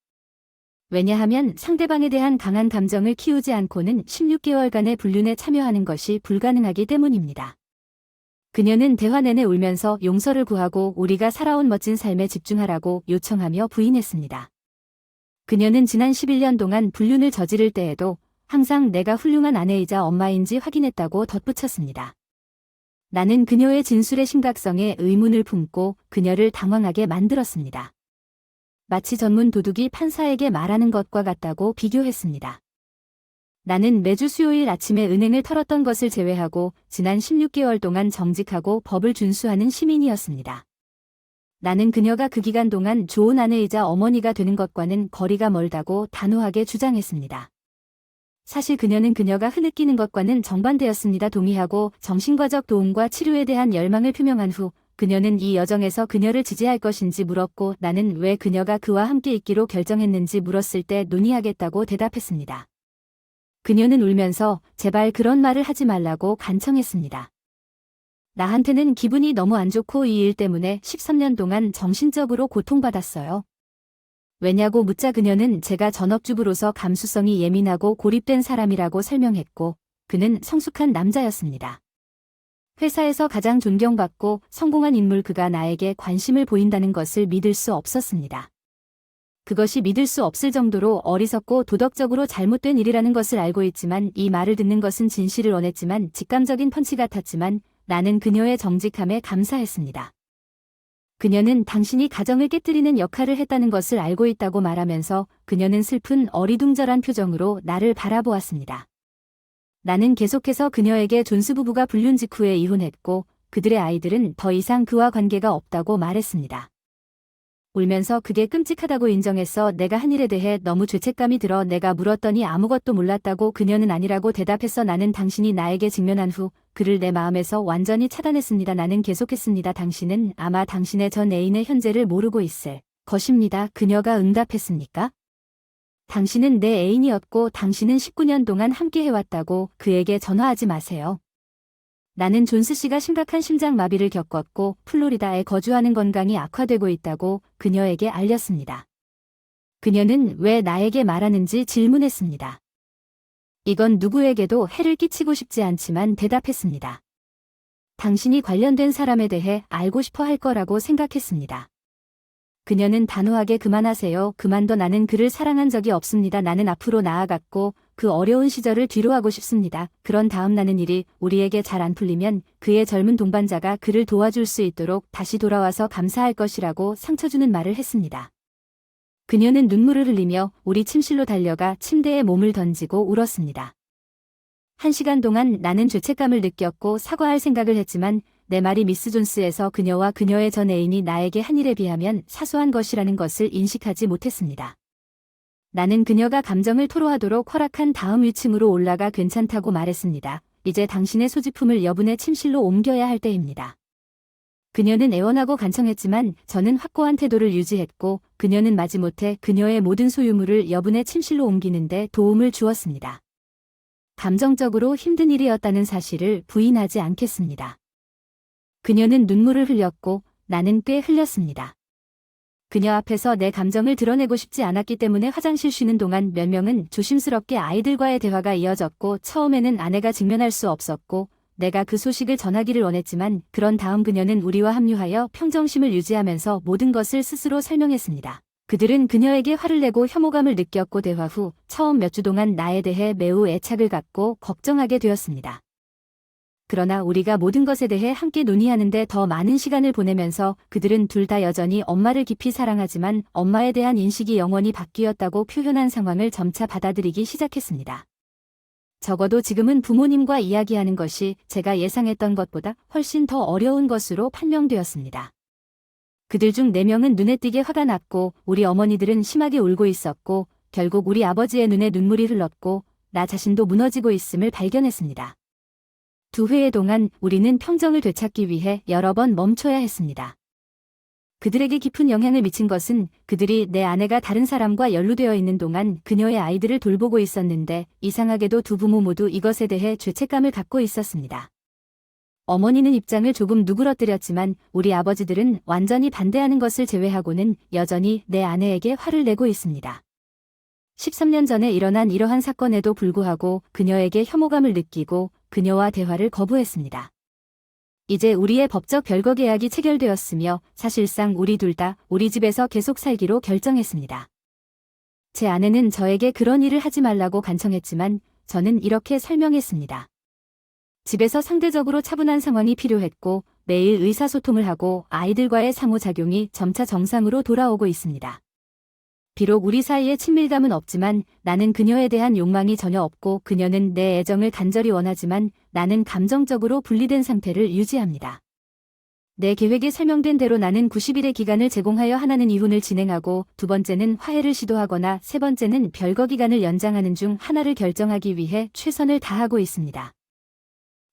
왜냐하면 상대방에 대한 강한 감정을 키우지 않고는 16개월간의 불륜에 참여하는 것이 불가능하기 때문입니다. 그녀는 대화 내내 울면서 용서를 구하고 우리가 살아온 멋진 삶에 집중하라고 요청하며 부인했습니다. 그녀는 지난 11년 동안 불륜을 저지를 때에도 항상 내가 훌륭한 아내이자 엄마인지 확인했다고 덧붙였습니다. 나는 그녀의 진술의 심각성에 의문을 품고 그녀를 당황하게 만들었습니다. 마치 전문 도둑이 판사에게 말하는 것과 같다고 비교했습니다. 나는 매주 수요일 아침에 은행을 털었던 것을 제외하고 지난 16개월 동안 정직하고 법을 준수하는 시민이었습니다. 나는 그녀가 그 기간 동안 좋은 아내이자 어머니가 되는 것과는 거리가 멀다고 단호하게 주장했습니다. 사실 그녀는 그녀가 흐느끼는 것과는 정반대였습니다. 동의하고 정신과적 도움과 치료에 대한 열망을 표명한 후 그녀는 이 여정에서 그녀를 지지할 것인지 물었고 나는 왜 그녀가 그와 함께 있기로 결정했는지 물었을 때 논의하겠다고 대답했습니다. 그녀는 울면서 제발 그런 말을 하지 말라고 간청했습니다. 나한테는 기분이 너무 안 좋고 이 일 때문에 13년 동안 정신적으로 고통받았어요. 왜냐고 묻자 그녀는 제가 전업주부로서 감수성이 예민하고 고립된 사람이라고 설명했고 그는 성숙한 남자였습니다. 회사에서 가장 존경받고 성공한 인물 그가 나에게 관심을 보인다는 것을 믿을 수 없었습니다. 그것이 믿을 수 없을 정도로 어리석고 도덕적으로 잘못된 일이라는 것을 알고 있지만 이 말을 듣는 것은 진실을 원했지만 직감적인 펀치 같았지만 나는 그녀의 정직함에 감사했습니다. 그녀는 당신이 가정을 깨뜨리는 역할을 했다는 것을 알고 있다고 말하면서 그녀는 슬픈 어리둥절한 표정으로 나를 바라보았습니다. 나는 계속해서 그녀에게 존스 부부가 불륜 직후에 이혼했고 그들의 아이들은 더 이상 그와 관계가 없다고 말했습니다. 울면서 그게 끔찍하다고 인정했어. 내가 한 일에 대해 너무 죄책감이 들어 내가 물었더니 아무것도 몰랐다고 그녀는 아니라고 대답했어. 나는 당신이 나에게 직면한 후 그를 내 마음에서 완전히 차단했습니다. 나는 계속했습니다. 당신은 아마 당신의 전 애인의 현재를 모르고 있을 것입니다. 그녀가 응답했습니까? 당신은 내 애인이었고 당신은 19년 동안 함께 해왔다고 그에게 전화하지 마세요. 나는 존스 씨가 심각한 심장마비를 겪었고 플로리다에 거주하는 건강이 악화되고 있다고 그녀에게 알렸습니다. 그녀는 왜 나에게 말하는지 질문했습니다. 이건 누구에게도 해를 끼치고 싶지 않지만 대답했습니다. 당신이 관련된 사람에 대해 알고 싶어 할 거라고 생각했습니다. 그녀는 단호하게 그만하세요. 그만둬. 나는 그를 사랑한 적이 없습니다. 나는 앞으로 나아갔고 그 어려운 시절을 뒤로하고 싶습니다. 그런 다음 나는 일이 우리에게 잘 안 풀리면 그의 젊은 동반자가 그를 도와줄 수 있도록 다시 돌아와서 감사할 것이라고 상처 주는 말을 했습니다. 그녀는 눈물을 흘리며 우리 침실로 달려가 침대에 몸을 던지고 울었습니다. 1시간 동안 나는 죄책감을 느꼈고 사과할 생각을 했지만 내 말이 미스 존스에서 그녀와 그녀의 전 애인이 나에게 한 일에 비하면 사소한 것이라는 것을 인식하지 못했습니다. 나는 그녀가 감정을 토로하도록 허락한 다음 위층으로 올라가 괜찮다고 말했습니다. 이제 당신의 소지품을 여분의 침실로 옮겨야 할 때입니다. 그녀는 애원하고 간청했지만 저는 확고한 태도를 유지했고 그녀는 마지못해 그녀의 모든 소유물을 여분의 침실로 옮기는데 도움을 주었습니다. 감정적으로 힘든 일이었다는 사실을 부인하지 않겠습니다. 그녀는 눈물을 흘렸고 나는 꽤 흘렸습니다. 그녀 앞에서 내 감정을 드러내고 싶지 않았기 때문에 화장실 쉬는 동안 몇 명은 조심스럽게 아이들과의 대화가 이어졌고 처음에는 아내가 직면할 수 없었고 내가 그 소식을 전하기를 원했지만 그런 다음 그녀는 우리와 합류하여 평정심을 유지하면서 모든 것을 스스로 설명했습니다. 그들은 그녀에게 화를 내고 혐오감을 느꼈고 대화 후 처음 몇 주 동안 나에 대해 매우 애착을 갖고 걱정하게 되었습니다. 그러나 우리가 모든 것에 대해 함께 논의하는데 더 많은 시간을 보내면서 그들은 둘 다 여전히 엄마를 깊이 사랑하지만 엄마에 대한 인식이 영원히 바뀌었다고 표현한 상황을 점차 받아들이기 시작했습니다. 적어도 지금은 부모님과 이야기하는 것이 제가 예상했던 것보다 훨씬 더 어려운 것으로 판명되었습니다. 그들 중 4명은 눈에 띄게 화가 났고 우리 어머니들은 심하게 울고 있었고 결국 우리 아버지의 눈에 눈물이 흘렀고 나 자신도 무너지고 있음을 발견했습니다. 2회의 동안 우리는 평정을 되찾기 위해 여러 번 멈춰야 했습니다. 그들에게 깊은 영향을 미친 것은 그들이 내 아내가 다른 사람과 연루되어 있는 동안 그녀의 아이들을 돌보고 있었는데 이상하게도 두 부모 모두 이것에 대해 죄책감을 갖고 있었습니다. 어머니는 입장을 조금 누그러뜨렸지만 우리 아버지들은 완전히 반대하는 것을 제외하고는 여전히 내 아내에게 화를 내고 있습니다. 13년 전에 일어난 이러한 사건에도 불구하고 그녀에게 혐오감을 느끼고 그녀와 대화를 거부했습니다. 이제 우리의 법적 별거 계약이 체결되었으며 사실상 우리 둘 다 우리 집에서 계속 살기로 결정했습니다. 제 아내는 저에게 그런 일을 하지 말라고 간청했지만 저는 이렇게 설명했습니다. 집에서 상대적으로 차분한 상황이 필요했고 매일 의사소통을 하고 아이들과의 상호작용이 점차 정상으로 돌아오고 있습니다. 비록 우리 사이에 친밀감은 없지만 나는 그녀에 대한 욕망이 전혀 없고 그녀는 내 애정을 간절히 원하지만 나는 감정적으로 분리된 상태를 유지합니다. 내 계획에 설명된 대로 나는 90일의 기간을 제공하여 하나는 이혼을 진행하고 두 번째는 화해를 시도하거나 세 번째는 별거 기간을 연장하는 중 하나를 결정하기 위해 최선을 다하고 있습니다.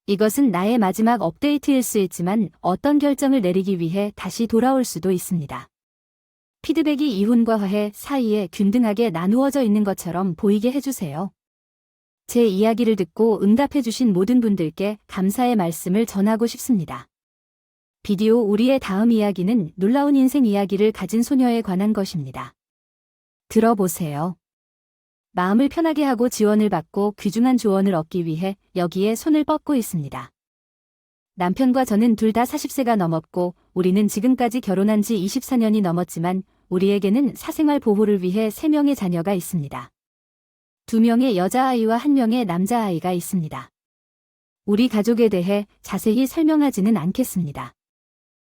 이것은 나의 마지막 업데이트일 수 있지만 어떤 결정을 내리기 위해 다시 돌아올 수도 있습니다. 피드백이 이혼과 화해 사이에 균등하게 나누어져 있는 것처럼 보이게 해주세요. 제 이야기를 듣고 응답해주신 모든 분들께 감사의 말씀을 전하고 싶습니다. 비디오 우리의 다음 이야기는 놀라운 인생 이야기를 가진 소녀에 관한 것입니다. 들어보세요. 마음을 편하게 하고 지원을 받고 귀중한 조언을 얻기 위해 여기에 손을 뻗고 있습니다. 남편과 저는 둘 다 40세가 넘었고 우리는 지금까지 결혼한 지 24년이 넘었지만 우리에게는 사생활 보호를 위해 3명의 자녀가 있습니다. 2명의 여자아이와 1명의 남자아이가 있습니다. 우리 가족에 대해 자세히 설명하지는 않겠습니다.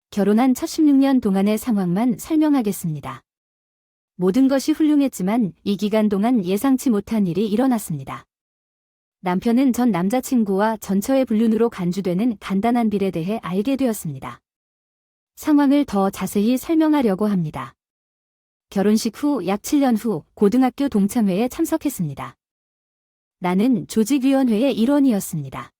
결혼한 첫 16년 동안의 상황만 설명하겠습니다. 모든 것이 훌륭했지만 이 기간 동안 예상치 못한 일이 일어났습니다. 남편은 전 남자친구와 전처의 불륜으로 간주되는 간단한 빌에 대해 알게 되었습니다. 상황을 더 자세히 설명하려고 합니다. 결혼식 후 약 7년 후 고등학교 동창회에 참석했습니다. 나는 조직위원회의 일원이었습니다.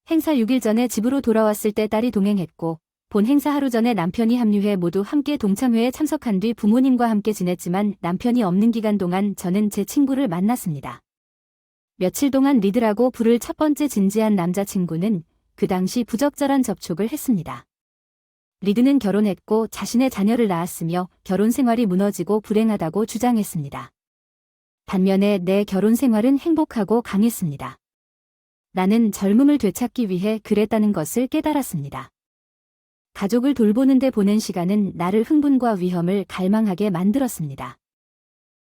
행사 6일 전에 집으로 돌아왔을 때 딸이 동행했고 본 행사 하루 전에 남편이 합류해 모두 함께 동창회에 참석한 뒤 부모님과 함께 지냈지만 남편이 없는 기간 동안 저는 제 친구를 만났습니다. 며칠 동안 리드라고 부를 첫 번째 진지한 남자친구는 그 당시 부적절한 접촉을 했습니다. 리드는 결혼했고 자신의 자녀를 낳았으며 결혼 생활이 무너지고 불행하다고 주장했습니다. 반면에 내 결혼 생활은 행복하고 강했습니다. 나는 젊음을 되찾기 위해 그랬다는 것을 깨달았습니다. 가족을 돌보는 데 보낸 시간은 나를 흥분과 위험을 갈망하게 만들었습니다.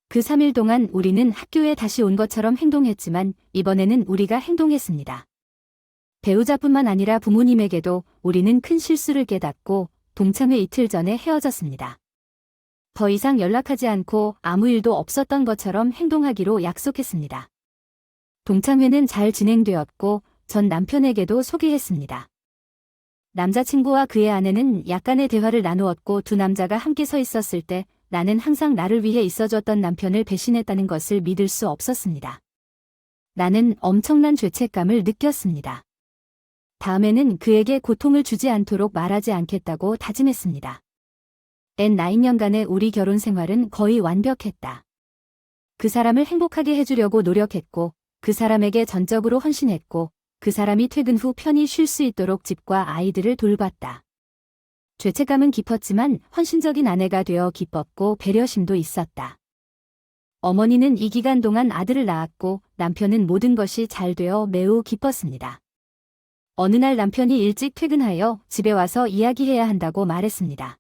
그 3일 동안 우리는 학교에 다시 온 것처럼 행동했지만 이번에는 우리가 행동했습니다. 배우자뿐만 아니라 부모님에게도 우리는 큰 실수를 깨닫고 동창회 이틀 전에 헤어졌습니다. 더 이상 연락하지 않고 아무 일도 없었던 것처럼 행동하기로 약속했습니다. 동창회는 잘 진행되었고 전 남편에게도 소개했습니다. 남자친구와 그의 아내는 약간의 대화를 나누었고 두 남자가 함께 서 있었을 때 나는 항상 나를 위해 있어줬던 남편을 배신했다는 것을 믿을 수 없었습니다. 나는 엄청난 죄책감을 느꼈습니다. 다음에는 그에게 고통을 주지 않도록 말하지 않겠다고 다짐했습니다. N9년간의 우리 결혼 생활은 거의 완벽했다. 그 사람을 행복하게 해주려고 노력했고 그 사람에게 전적으로 헌신했고 그 사람이 퇴근 후 편히 쉴 수 있도록 집과 아이들을 돌봤다. 죄책감은 깊었지만 헌신적인 아내가 되어 기뻤고 배려심도 있었다. 어머니는 이 기간 동안 아들을 낳았고 남편은 모든 것이 잘 되어 매우 기뻤습니다. 어느 날 남편이 일찍 퇴근하여 집에 와서 이야기해야 한다고 말했습니다.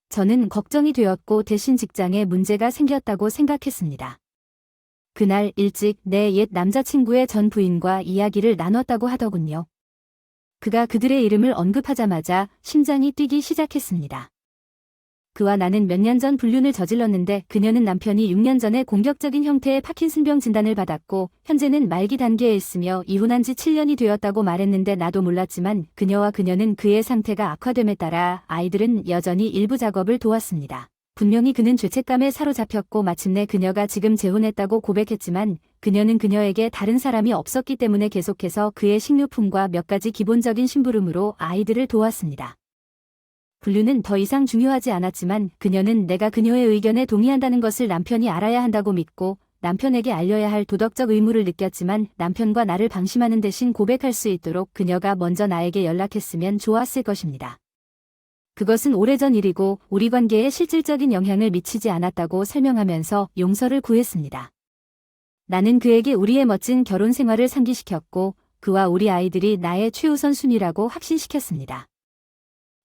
저는 걱정이 되었고 대신 직장에 문제가 생겼다고 생각했습니다. 그날 일찍 내 옛 남자친구의 전 부인과 이야기를 나눴다고 하더군요. 그가 그들의 이름을 언급하자마자 심장이 뛰기 시작했습니다. 그와 나는 몇 년 전 불륜을 저질렀는데 그녀는 남편이 6년 전에 공격적인 형태의 파킨슨병 진단을 받았고 현재는 말기 단계에 있으며 이혼한 지 7년이 되었다고 말했는데 나도 몰랐지만 그녀와 그녀는 그의 상태가 악화됨에 따라 아이들은 여전히 일부 작업을 도왔습니다. 분명히 그는 죄책감에 사로잡혔고 마침내 그녀가 지금 재혼했다고 고백했지만 그녀는 그녀에게 다른 사람이 없었기 때문에 계속해서 그의 식료품과 몇 가지 기본적인 심부름으로 아이들을 도왔습니다. 불륜은 더 이상 중요하지 않았지만 그녀는 내가 그녀의 의견에 동의한다는 것을 남편이 알아야 한다고 믿고 남편에게 알려야 할 도덕적 의무를 느꼈지만 남편과 나를 방심하는 대신 고백할 수 있도록 그녀가 먼저 나에게 연락했으면 좋았을 것입니다. 그것은 오래전 일이고 우리 관계에 실질적인 영향을 미치지 않았다고 설명하면서 용서를 구했습니다. 나는 그에게 우리의 멋진 결혼 생활을 상기시켰고 그와 우리 아이들이 나의 최우선 순위라고 확신시켰습니다.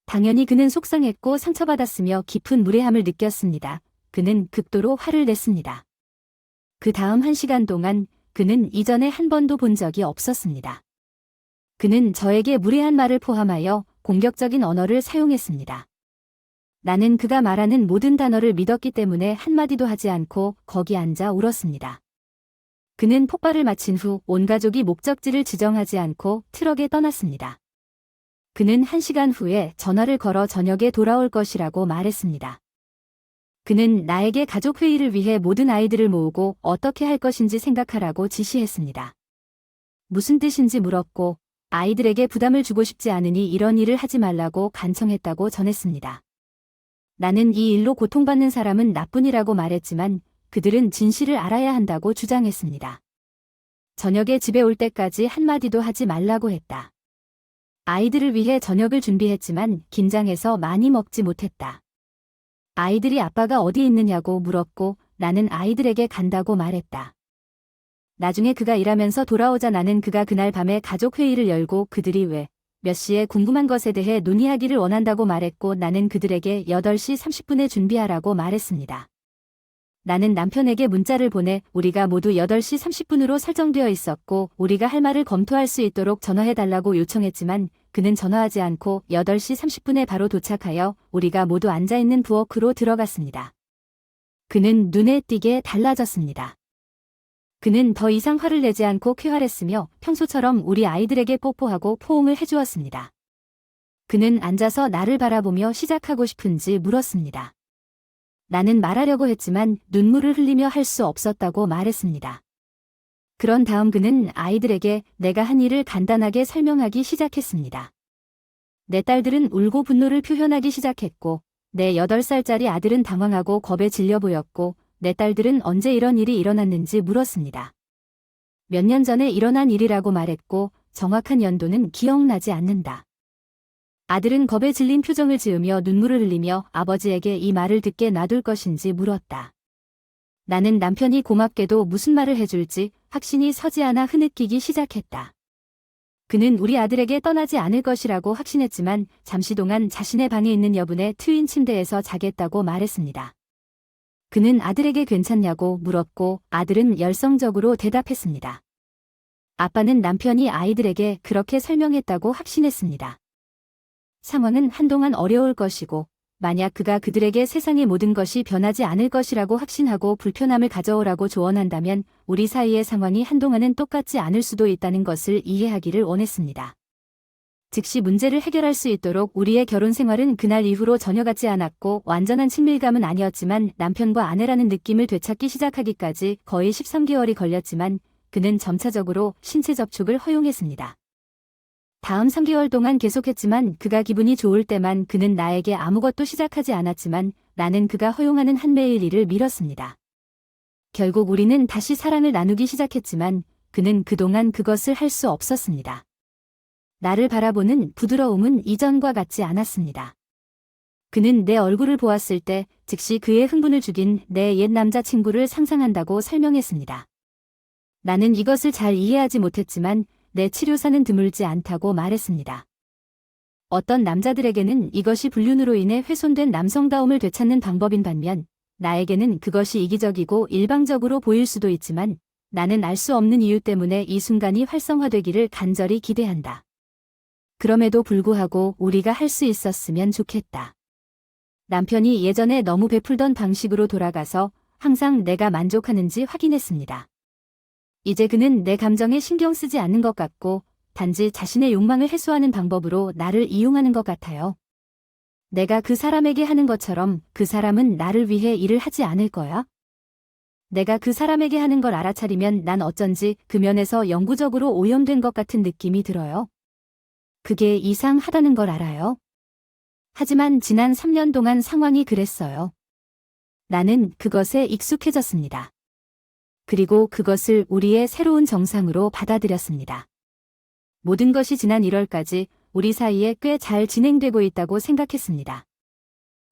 당연히 그는 속상했고 상처받았으며 깊은 무례함을 느꼈습니다. 그는 극도로 화를 냈습니다. 그 다음 1시간 동안 그는 이전에 한 번도 본 적이 없었습니다. 그는 저에게 무례한 말을 포함하여 공격적인 언어를 사용했습니다. 나는 그가 말하는 모든 단어를 믿었기 때문에 한마디도 하지 않고 거기 앉아 울었습니다. 그는 폭발을 마친 후 온 가족이 목적지를 지정하지 않고 트럭에 떠났습니다. 그는 1시간 후에 전화를 걸어 저녁에 돌아올 것이라고 말했습니다. 그는 나에게 가족 회의를 위해 모든 아이들을 모으고 어떻게 할 것인지 생각하라고 지시했습니다. 무슨 뜻인지 물었고 아이들에게 부담을 주고 싶지 않으니 이런 일을 하지 말라고 간청했다고 전했습니다. 나는 이 일로 고통받는 사람은 나뿐이라고 말했지만 그들은 진실을 알아야 한다고 주장했습니다. 저녁에 집에 올 때까지 한마디도 하지 말라고 했다. 아이들을 위해 저녁을 준비했지만 긴장해서 많이 먹지 못했다. 아이들이 아빠가 어디 있느냐고 물었고 나는 아이들에게 간다고 말했다. 나중에 그가 일하면서 돌아오자 나는 그가 그날 밤에 가족 회의를 열고 그들이 왜, 몇 시에 궁금한 것에 대해 논의하기를 원한다고 말했고 나는 그들에게 8시 30분에 준비하라고 말했습니다. 나는 남편에게 문자를 보내 우리가 모두 8시 30분으로 설정되어 있었고 우리가 할 말을 검토할 수 있도록 전화해달라고 요청했지만 그는 전화하지 않고 8시 30분에 바로 도착하여 우리가 모두 앉아있는 부엌으로 들어갔습니다. 그는 눈에 띄게 달라졌습니다. 그는 더 이상 화를 내지 않고 쾌활했으며 평소처럼 우리 아이들에게 뽀뽀하고 포옹을 해주었습니다. 그는 앉아서 나를 바라보며 시작하고 싶은지 물었습니다. 나는 말하려고 했지만 눈물을 흘리며 할 수 없었다고 말했습니다. 그런 다음 그는 아이들에게 내가 한 일을 간단하게 설명하기 시작했습니다. 내 딸들은 울고 분노를 표현하기 시작했고 내 8살짜리 아들은 당황하고 겁에 질려 보였고 내 딸들은 언제 이런 일이 일어났는지 물었습니다. 몇 년 전에 일어난 일이라고 말했고 정확한 연도는 기억나지 않는다. 아들은 겁에 질린 표정을 지으며 눈물을 흘리며 아버지에게 이 말을 듣게 놔둘 것인지 물었다. 나는 남편이 고맙게도 무슨 말을 해줄지 확신이 서지 않아 흐느끼기 시작했다. 그는 우리 아들에게 떠나지 않을 것이라고 확신했지만 잠시 동안 자신의 방에 있는 여분의 트윈 침대에서 자겠다고 말했습니다. 그는 아들에게 괜찮냐고 물었고 아들은 열성적으로 대답했습니다. 아빠는 남편이 아이들에게 그렇게 설명했다고 확신했습니다. 상황은 한동안 어려울 것이고 만약 그가 그들에게 세상의 모든 것이 변하지 않을 것이라고 확신하고 불편함을 가져오라고 조언한다면 우리 사이의 상황이 한동안은 똑같지 않을 수도 있다는 것을 이해하기를 원했습니다. 즉시 문제를 해결할 수 있도록 우리의 결혼 생활은 그날 이후로 전혀 같지 않았고 완전한 친밀감은 아니었지만 남편과 아내라는 느낌을 되찾기 시작하기까지 거의 13개월이 걸렸지만 그는 점차적으로 신체 접촉을 허용했습니다. 다음 3개월 동안 계속했지만 그가 기분이 좋을 때만 그는 나에게 아무것도 시작하지 않았지만 나는 그가 허용하는 한 매일 일을 미뤘습니다. 결국 우리는 다시 사랑을 나누기 시작했지만 그는 그동안 그것을 할 수 없었습니다. 나를 바라보는 부드러움은 이전과 같지 않았습니다. 그는 내 얼굴을 보았을 때 즉시 그의 흥분을 죽인 내 옛 남자친구를 상상한다고 설명했습니다. 나는 이것을 잘 이해하지 못했지만 내 치료사는 드물지 않다고 말했습니다. 어떤 남자들에게는 이것이 불륜으로 인해 훼손된 남성다움을 되찾는 방법인 반면 나에게는 그것이 이기적이고 일방적으로 보일 수도 있지만 나는 알 수 없는 이유 때문에 이 순간이 활성화되기를 간절히 기대한다. 그럼에도 불구하고 우리가 할 수 있었으면 좋겠다. 남편이 예전에 너무 베풀던 방식으로 돌아가서 항상 내가 만족하는지 확인했습니다. 이제 그는 내 감정에 신경 쓰지 않는 것 같고 단지 자신의 욕망을 해소하는 방법으로 나를 이용하는 것 같아요. 내가 그 사람에게 하는 것처럼 그 사람은 나를 위해 일을 하지 않을 거야? 내가 그 사람에게 하는 걸 알아차리면 난 어쩐지 그 면에서 영구적으로 오염된 것 같은 느낌이 들어요. 그게 이상하다는 걸 알아요. 하지만 지난 3년 동안 상황이 그랬어요. 나는 그것에 익숙해졌습니다. 그리고 그것을 우리의 새로운 정상으로 받아들였습니다. 모든 것이 지난 1월까지 우리 사이에 꽤 잘 진행되고 있다고 생각했습니다.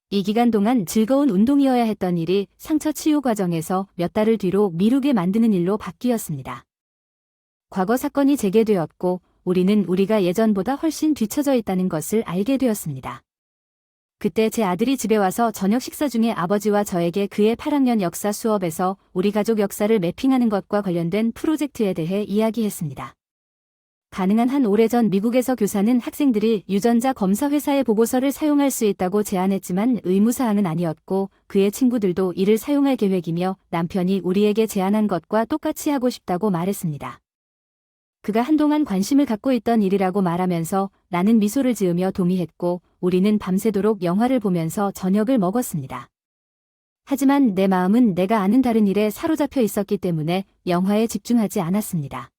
이 기간 동안 즐거운 운동이어야 했던 일이 상처 치유 과정에서 몇 달을 뒤로 미루게 만드는 일로 바뀌었습니다. 과거 사건이 재개되었고 우리는 우리가 예전보다 훨씬 뒤처져 있다는 것을 알게 되었습니다. 그때 제 아들이 집에 와서 저녁 식사 중에 아버지와 저에게 그의 8학년 역사 수업에서 우리 가족 역사를 매핑하는 것과 관련된 프로젝트에 대해 이야기했습니다. 가능한 한 오래전 미국에서 교사는 학생들이 유전자 검사 회사의 보고서를 사용할 수 있다고 제안했지만 의무사항은 아니었고 그의 친구들도 이를 사용할 계획이며 남편이 우리에게 제안한 것과 똑같이 하고 싶다고 말했습니다. 그가 한동안 관심을 갖고 있던 일이라고 말하면서 나는 미소를 지으며 동의했고 우리는 밤새도록 영화를 보면서 저녁을 먹었습니다. 하지만 내 마음은 내가 아는 다른 일에 사로잡혀 있었기 때문에 영화에 집중하지 않았습니다.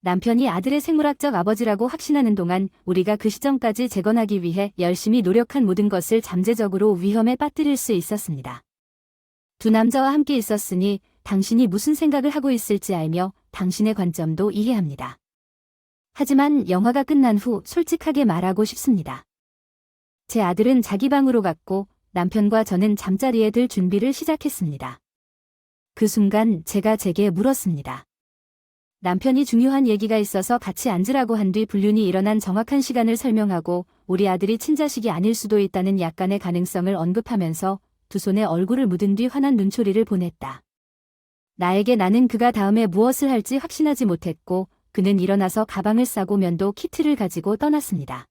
남편이 아들의 생물학적 아버지라고 확신하는 동안 우리가 그 시점까지 재건하기 위해 열심히 노력한 모든 것을 잠재적으로 위험에 빠뜨릴 수 있었습니다. 두 남자와 함께 있었으니 당신이 무슨 생각을 하고 있을지 알며 당신의 관점도 이해합니다. 하지만 영화가 끝난 후 솔직하게 말하고 싶습니다. 제 아들은 자기 방으로 갔고 남편과 저는 잠자리에 들 준비를 시작했습니다. 그 순간 제가 제게 물었습니다. 남편이 중요한 얘기가 있어서 같이 앉으라고 한 뒤 불륜이 일어난 정확한 시간을 설명하고 우리 아들이 친자식이 아닐 수도 있다는 약간의 가능성을 언급하면서 두 손에 얼굴을 묻은 뒤 환한 눈초리를 보냈다. 나에게 나는 그가 다음에 무엇을 할지 확신하지 못했고 그는 일어나서 가방을 싸고 면도 키트를 가지고 떠났습니다.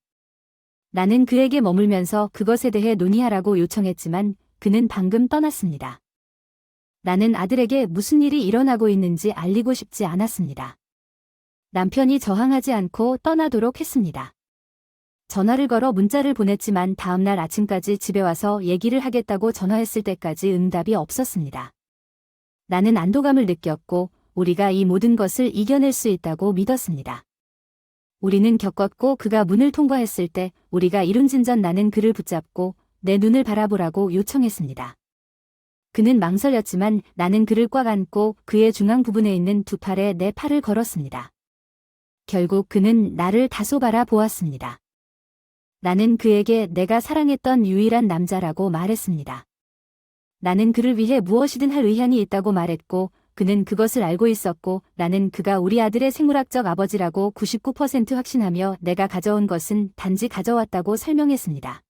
나는 그에게 머물면서 그것에 대해 논의하라고 요청했지만 그는 방금 떠났습니다. 나는 아들에게 무슨 일이 일어나고 있는지 알리고 싶지 않았습니다. 남편이 저항하지 않고 떠나도록 했습니다. 전화를 걸어 문자를 보냈지만 다음날 아침까지 집에 와서 얘기를 하겠다고 전화했을 때까지 응답이 없었습니다. 나는 안도감을 느꼈고 우리가 이 모든 것을 이겨낼 수 있다고 믿었습니다. 우리는 겪었고 그가 문을 통과했을 때 우리가 이룬진 전 나는 그를 붙잡고 내 눈을 바라보라고 요청했습니다. 그는 망설였지만 나는 그를 꽉 안고 그의 중앙 부분에 있는 두 팔에 내 팔을 걸었습니다. 결국 그는 나를 다소 바라보았습니다. 나는 그에게 내가 사랑했던 유일한 남자라고 말했습니다. 나는 그를 위해 무엇이든 할 의향이 있다고 말했고 그는 그것을 알고 있었고 나는 그가 우리 아들의 생물학적 아버지라고 99% 확신하며 내가 가져온 것은 단지 가져왔다고 설명했습니다.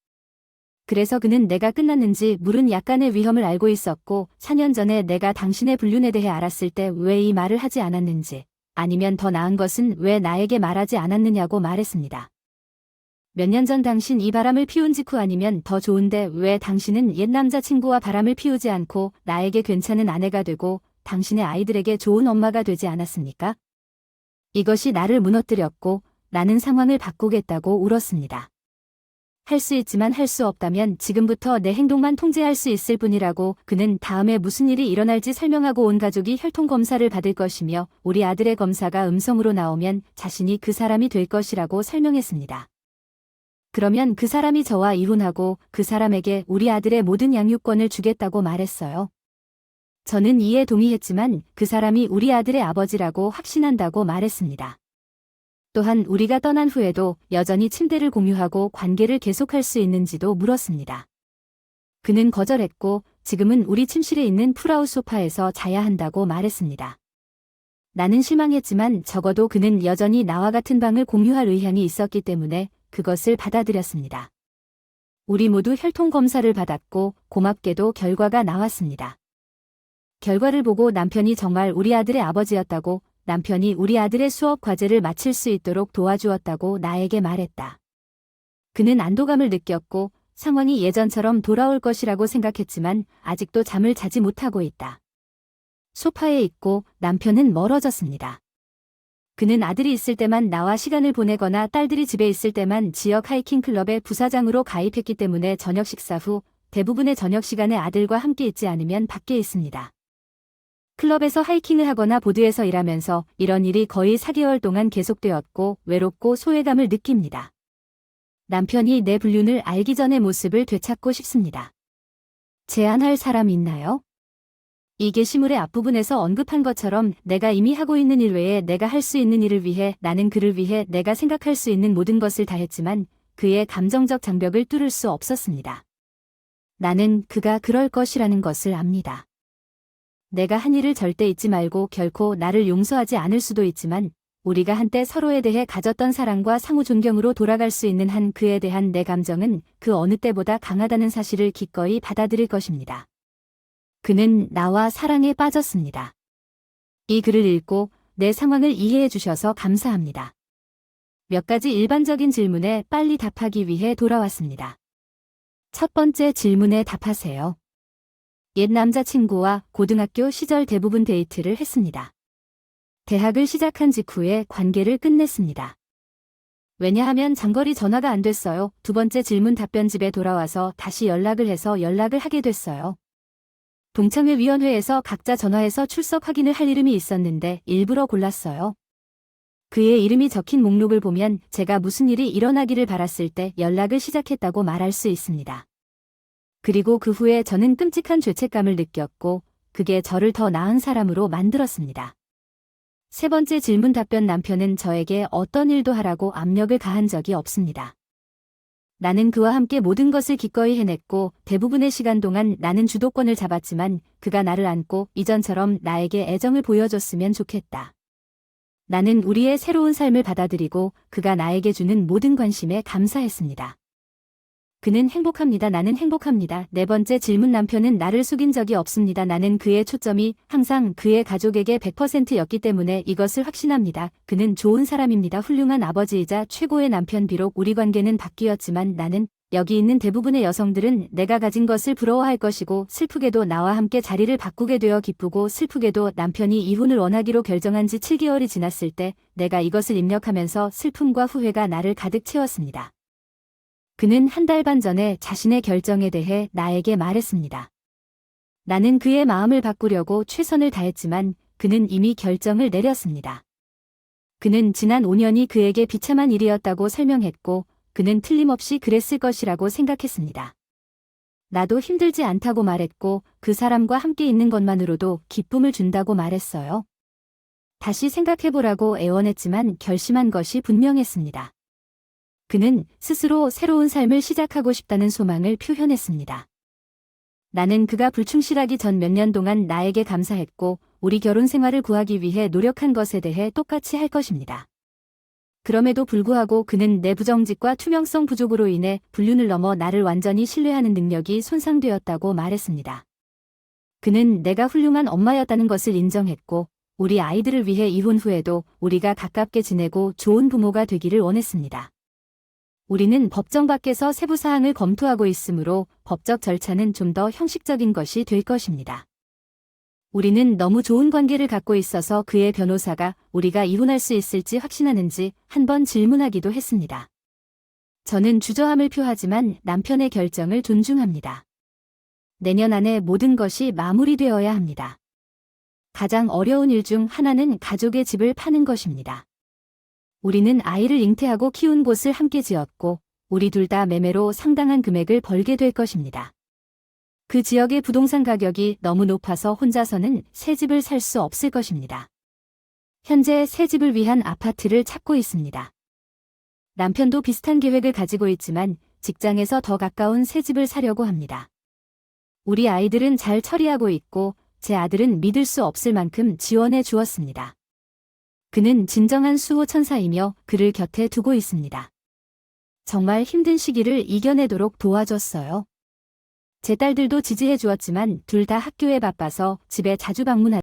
그래서 그는 내가 끝났는지 물은 약간의 위험을 알고 있었고 4년 전에 내가 당신의 불륜에 대해 알았을 때 왜 이 말을 하지 않았는지 아니면 더 나은 것은 왜 나에게 말하지 않았느냐고 말했습니다. 몇 년 전 당신 이 바람을 피운 직후 아니면 더 좋은데 왜 당신은 옛 남자친구와 바람을 피우지 않고 나에게 괜찮은 아내가 되고 당신의 아이들에게 좋은 엄마가 되지 않았습니까? 이것이 나를 무너뜨렸고 나는 상황을 바꾸겠다고 울었습니다. 할 수 있지만 할 수 없다면 지금부터 내 행동만 통제할 수 있을 뿐이라고 그는 다음에 무슨 일이 일어날지 설명하고 온 가족이 혈통 검사를 받을 것이며 우리 아들의 검사가 음성으로 나오면 자신이 그 사람이 될 것이라고 설명했습니다. 그러면 그 사람이 저와 이혼하고 그 사람에게 우리 아들의 모든 양육권을 주겠다고 말했어요. 저는 이에 동의했지만 그 사람이 우리 아들의 아버지라고 확신한다고 말했습니다. 또한 우리가 떠난 후에도 여전히 침대를 공유하고 관계를 계속할 수 있는지도 물었습니다. 그는 거절했고 지금은 우리 침실에 있는 풀아웃 소파에서 자야 한다고 말했습니다. 나는 실망했지만 적어도 그는 여전히 나와 같은 방을 공유할 의향이 있었기 때문에 그것을 받아들였습니다. 우리 모두 혈통 검사를 받았고 고맙게도 결과가 나왔습니다. 결과를 보고 남편이 정말 우리 아들의 아버지였다고 남편이 우리 아들의 수업 과제를 마칠 수 있도록 도와주었다고 나에게 말했다. 그는 안도감을 느꼈고 상황이 예전처럼 돌아올 것이라고 생각했지만 아직도 잠을 자지 못하고 있다. 소파에 있고 남편은 멀어졌습니다. 그는 아들이 있을 때만 나와 시간을 보내거나 딸들이 집에 있을 때만 지역 하이킹 클럽의 부사장으로 가입했기 때문에 저녁 식사 후 대부분의 저녁 시간에 아들과 함께 있지 않으면 밖에 있습니다. 클럽에서 하이킹을 하거나 보드에서 일하면서 이런 일이 거의 4개월 동안 계속되었고 외롭고 소외감을 느낍니다. 남편이 내 불륜을 알기 전의 모습을 되찾고 싶습니다. 제안할 사람 있나요? 이 게시물의 앞부분에서 언급한 것처럼 내가 이미 하고 있는 일 외에 내가 할 수 있는 일을 위해 나는 그를 위해 내가 생각할 수 있는 모든 것을 다했지만 그의 감정적 장벽을 뚫을 수 없었습니다. 나는 그가 그럴 것이라는 것을 압니다. 내가 한 일을 절대 잊지 말고 결코 나를 용서하지 않을 수도 있지만 우리가 한때 서로에 대해 가졌던 사랑과 상호 존경으로 돌아갈 수 있는 한 그에 대한 내 감정은 그 어느 때보다 강하다는 사실을 기꺼이 받아들일 것입니다. 그는 나와 사랑에 빠졌습니다. 이 글을 읽고 내 상황을 이해해 주셔서 감사합니다. 몇 가지 일반적인 질문에 빨리 답하기 위해 돌아왔습니다. 첫 번째 질문에 답하세요. 옛 남자친구와 고등학교 시절 대부분 데이트를 했습니다. 대학을 시작한 직후에 관계를 끝냈습니다. 왜냐하면 장거리 전화가 안 됐어요. 두 번째 질문 답변 집에 돌아와서 다시 연락을 해서 연락을 하게 됐어요. 동창회위원회에서 각자 전화해서 출석 확인을 할 이름이 있었는데 일부러 골랐어요. 그의 이름이 적힌 목록을 보면 제가 무슨 일이 일어나기를 바랐을 때 연락을 시작했다고 말할 수 있습니다. 그리고 그 후에 저는 끔찍한 죄책감을 느꼈고 그게 저를 더 나은 사람으로 만들었습니다. 세 번째 질문 답변 남편은 저에게 어떤 일도 하라고 압력을 가한 적이 없습니다. 나는 그와 함께 모든 것을 기꺼이 해냈고 대부분의 시간 동안 나는 주도권을 잡았지만 그가 나를 안고 이전처럼 나에게 애정을 보여줬으면 좋겠다. 나는 우리의 새로운 삶을 받아들이고 그가 나에게 주는 모든 관심에 감사했습니다. 그는 행복합니다. 나는 행복합니다. 네 번째 질문. 남편은 나를 속인 적이 없습니다. 나는 그의 초점이 항상 그의 가족에게 100%였기 때문에 이것을 확신합니다. 그는 좋은 사람입니다. 훌륭한 아버지이자 최고의 남편. 비록 우리 관계는 바뀌었지만 나는 여기 있는 대부분의 여성들은 내가 가진 것을 부러워할 것이고 슬프게도 나와 함께 자리를 바꾸게 되어 기쁘고 슬프게도 남편이 이혼을 원하기로 결정한 지 7개월이 지났을 때 내가 이것을 입력하면서 슬픔과 후회가 나를 가득 채웠습니다. 그는 한 달 반 전에 자신의 결정에 대해 나에게 말했습니다. 나는 그의 마음을 바꾸려고 최선을 다했지만 그는 이미 결정을 내렸습니다. 그는 지난 5년이 그에게 비참한 일이었다고 설명했고 그는 틀림없이 그랬을 것이라고 생각했습니다. 나도 힘들지 않다고 말했고 그 사람과 함께 있는 것만으로도 기쁨을 준다고 말했어요. 다시 생각해보라고 애원했지만 결심한 것이 분명했습니다. 그는 스스로 새로운 삶을 시작하고 싶다는 소망을 표현했습니다. 나는 그가 불충실하기 전 몇 년 동안 나에게 감사했고 우리 결혼 생활을 구하기 위해 노력한 것에 대해 똑같이 할 것입니다. 그럼에도 불구하고 그는 내 부정직과 투명성 부족으로 인해 불륜을 넘어 나를 완전히 신뢰하는 능력이 손상되었다고 말했습니다. 그는 내가 훌륭한 엄마였다는 것을 인정했고 우리 아이들을 위해 이혼 후에도 우리가 가깝게 지내고 좋은 부모가 되기를 원했습니다. 우리는 법정 밖에서 세부 사항을 검토하고 있으므로 법적 절차는 좀 더 형식적인 것이 될 것입니다. 우리는 너무 좋은 관계를 갖고 있어서 그의 변호사가 우리가 이혼할 수 있을지 확신하는지 한 번 질문하기도 했습니다. 저는 주저함을 표하지만 남편의 결정을 존중합니다. 내년 안에 모든 것이 마무리되어야 합니다. 가장 어려운 일 중 하나는 가족의 집을 파는 것입니다. 우리는 아이를 잉태하고 키운 곳을 함께 지었고 우리 둘 다 매매로 상당한 금액을 벌게 될 것입니다. 그 지역의 부동산 가격이 너무 높아서 혼자서는 새 집을 살 수 없을 것입니다. 현재 새 집을 위한 아파트를 찾고 있습니다. 남편도 비슷한 계획을 가지고 있지만 직장에서 더 가까운 새 집을 사려고 합니다. 우리 아이들은 잘 처리하고 있고 제 아들은 믿을 수 없을 만큼 지원해 주었습니다. 그는 진정한 수호천사이며 그를 곁에 두고 있습니다. 정말 힘든 시기를 이겨내도록 도와줬어요. 제 딸들도 지지해 주었지만 둘 다 학교에 바빠서 집에 자주 방문하지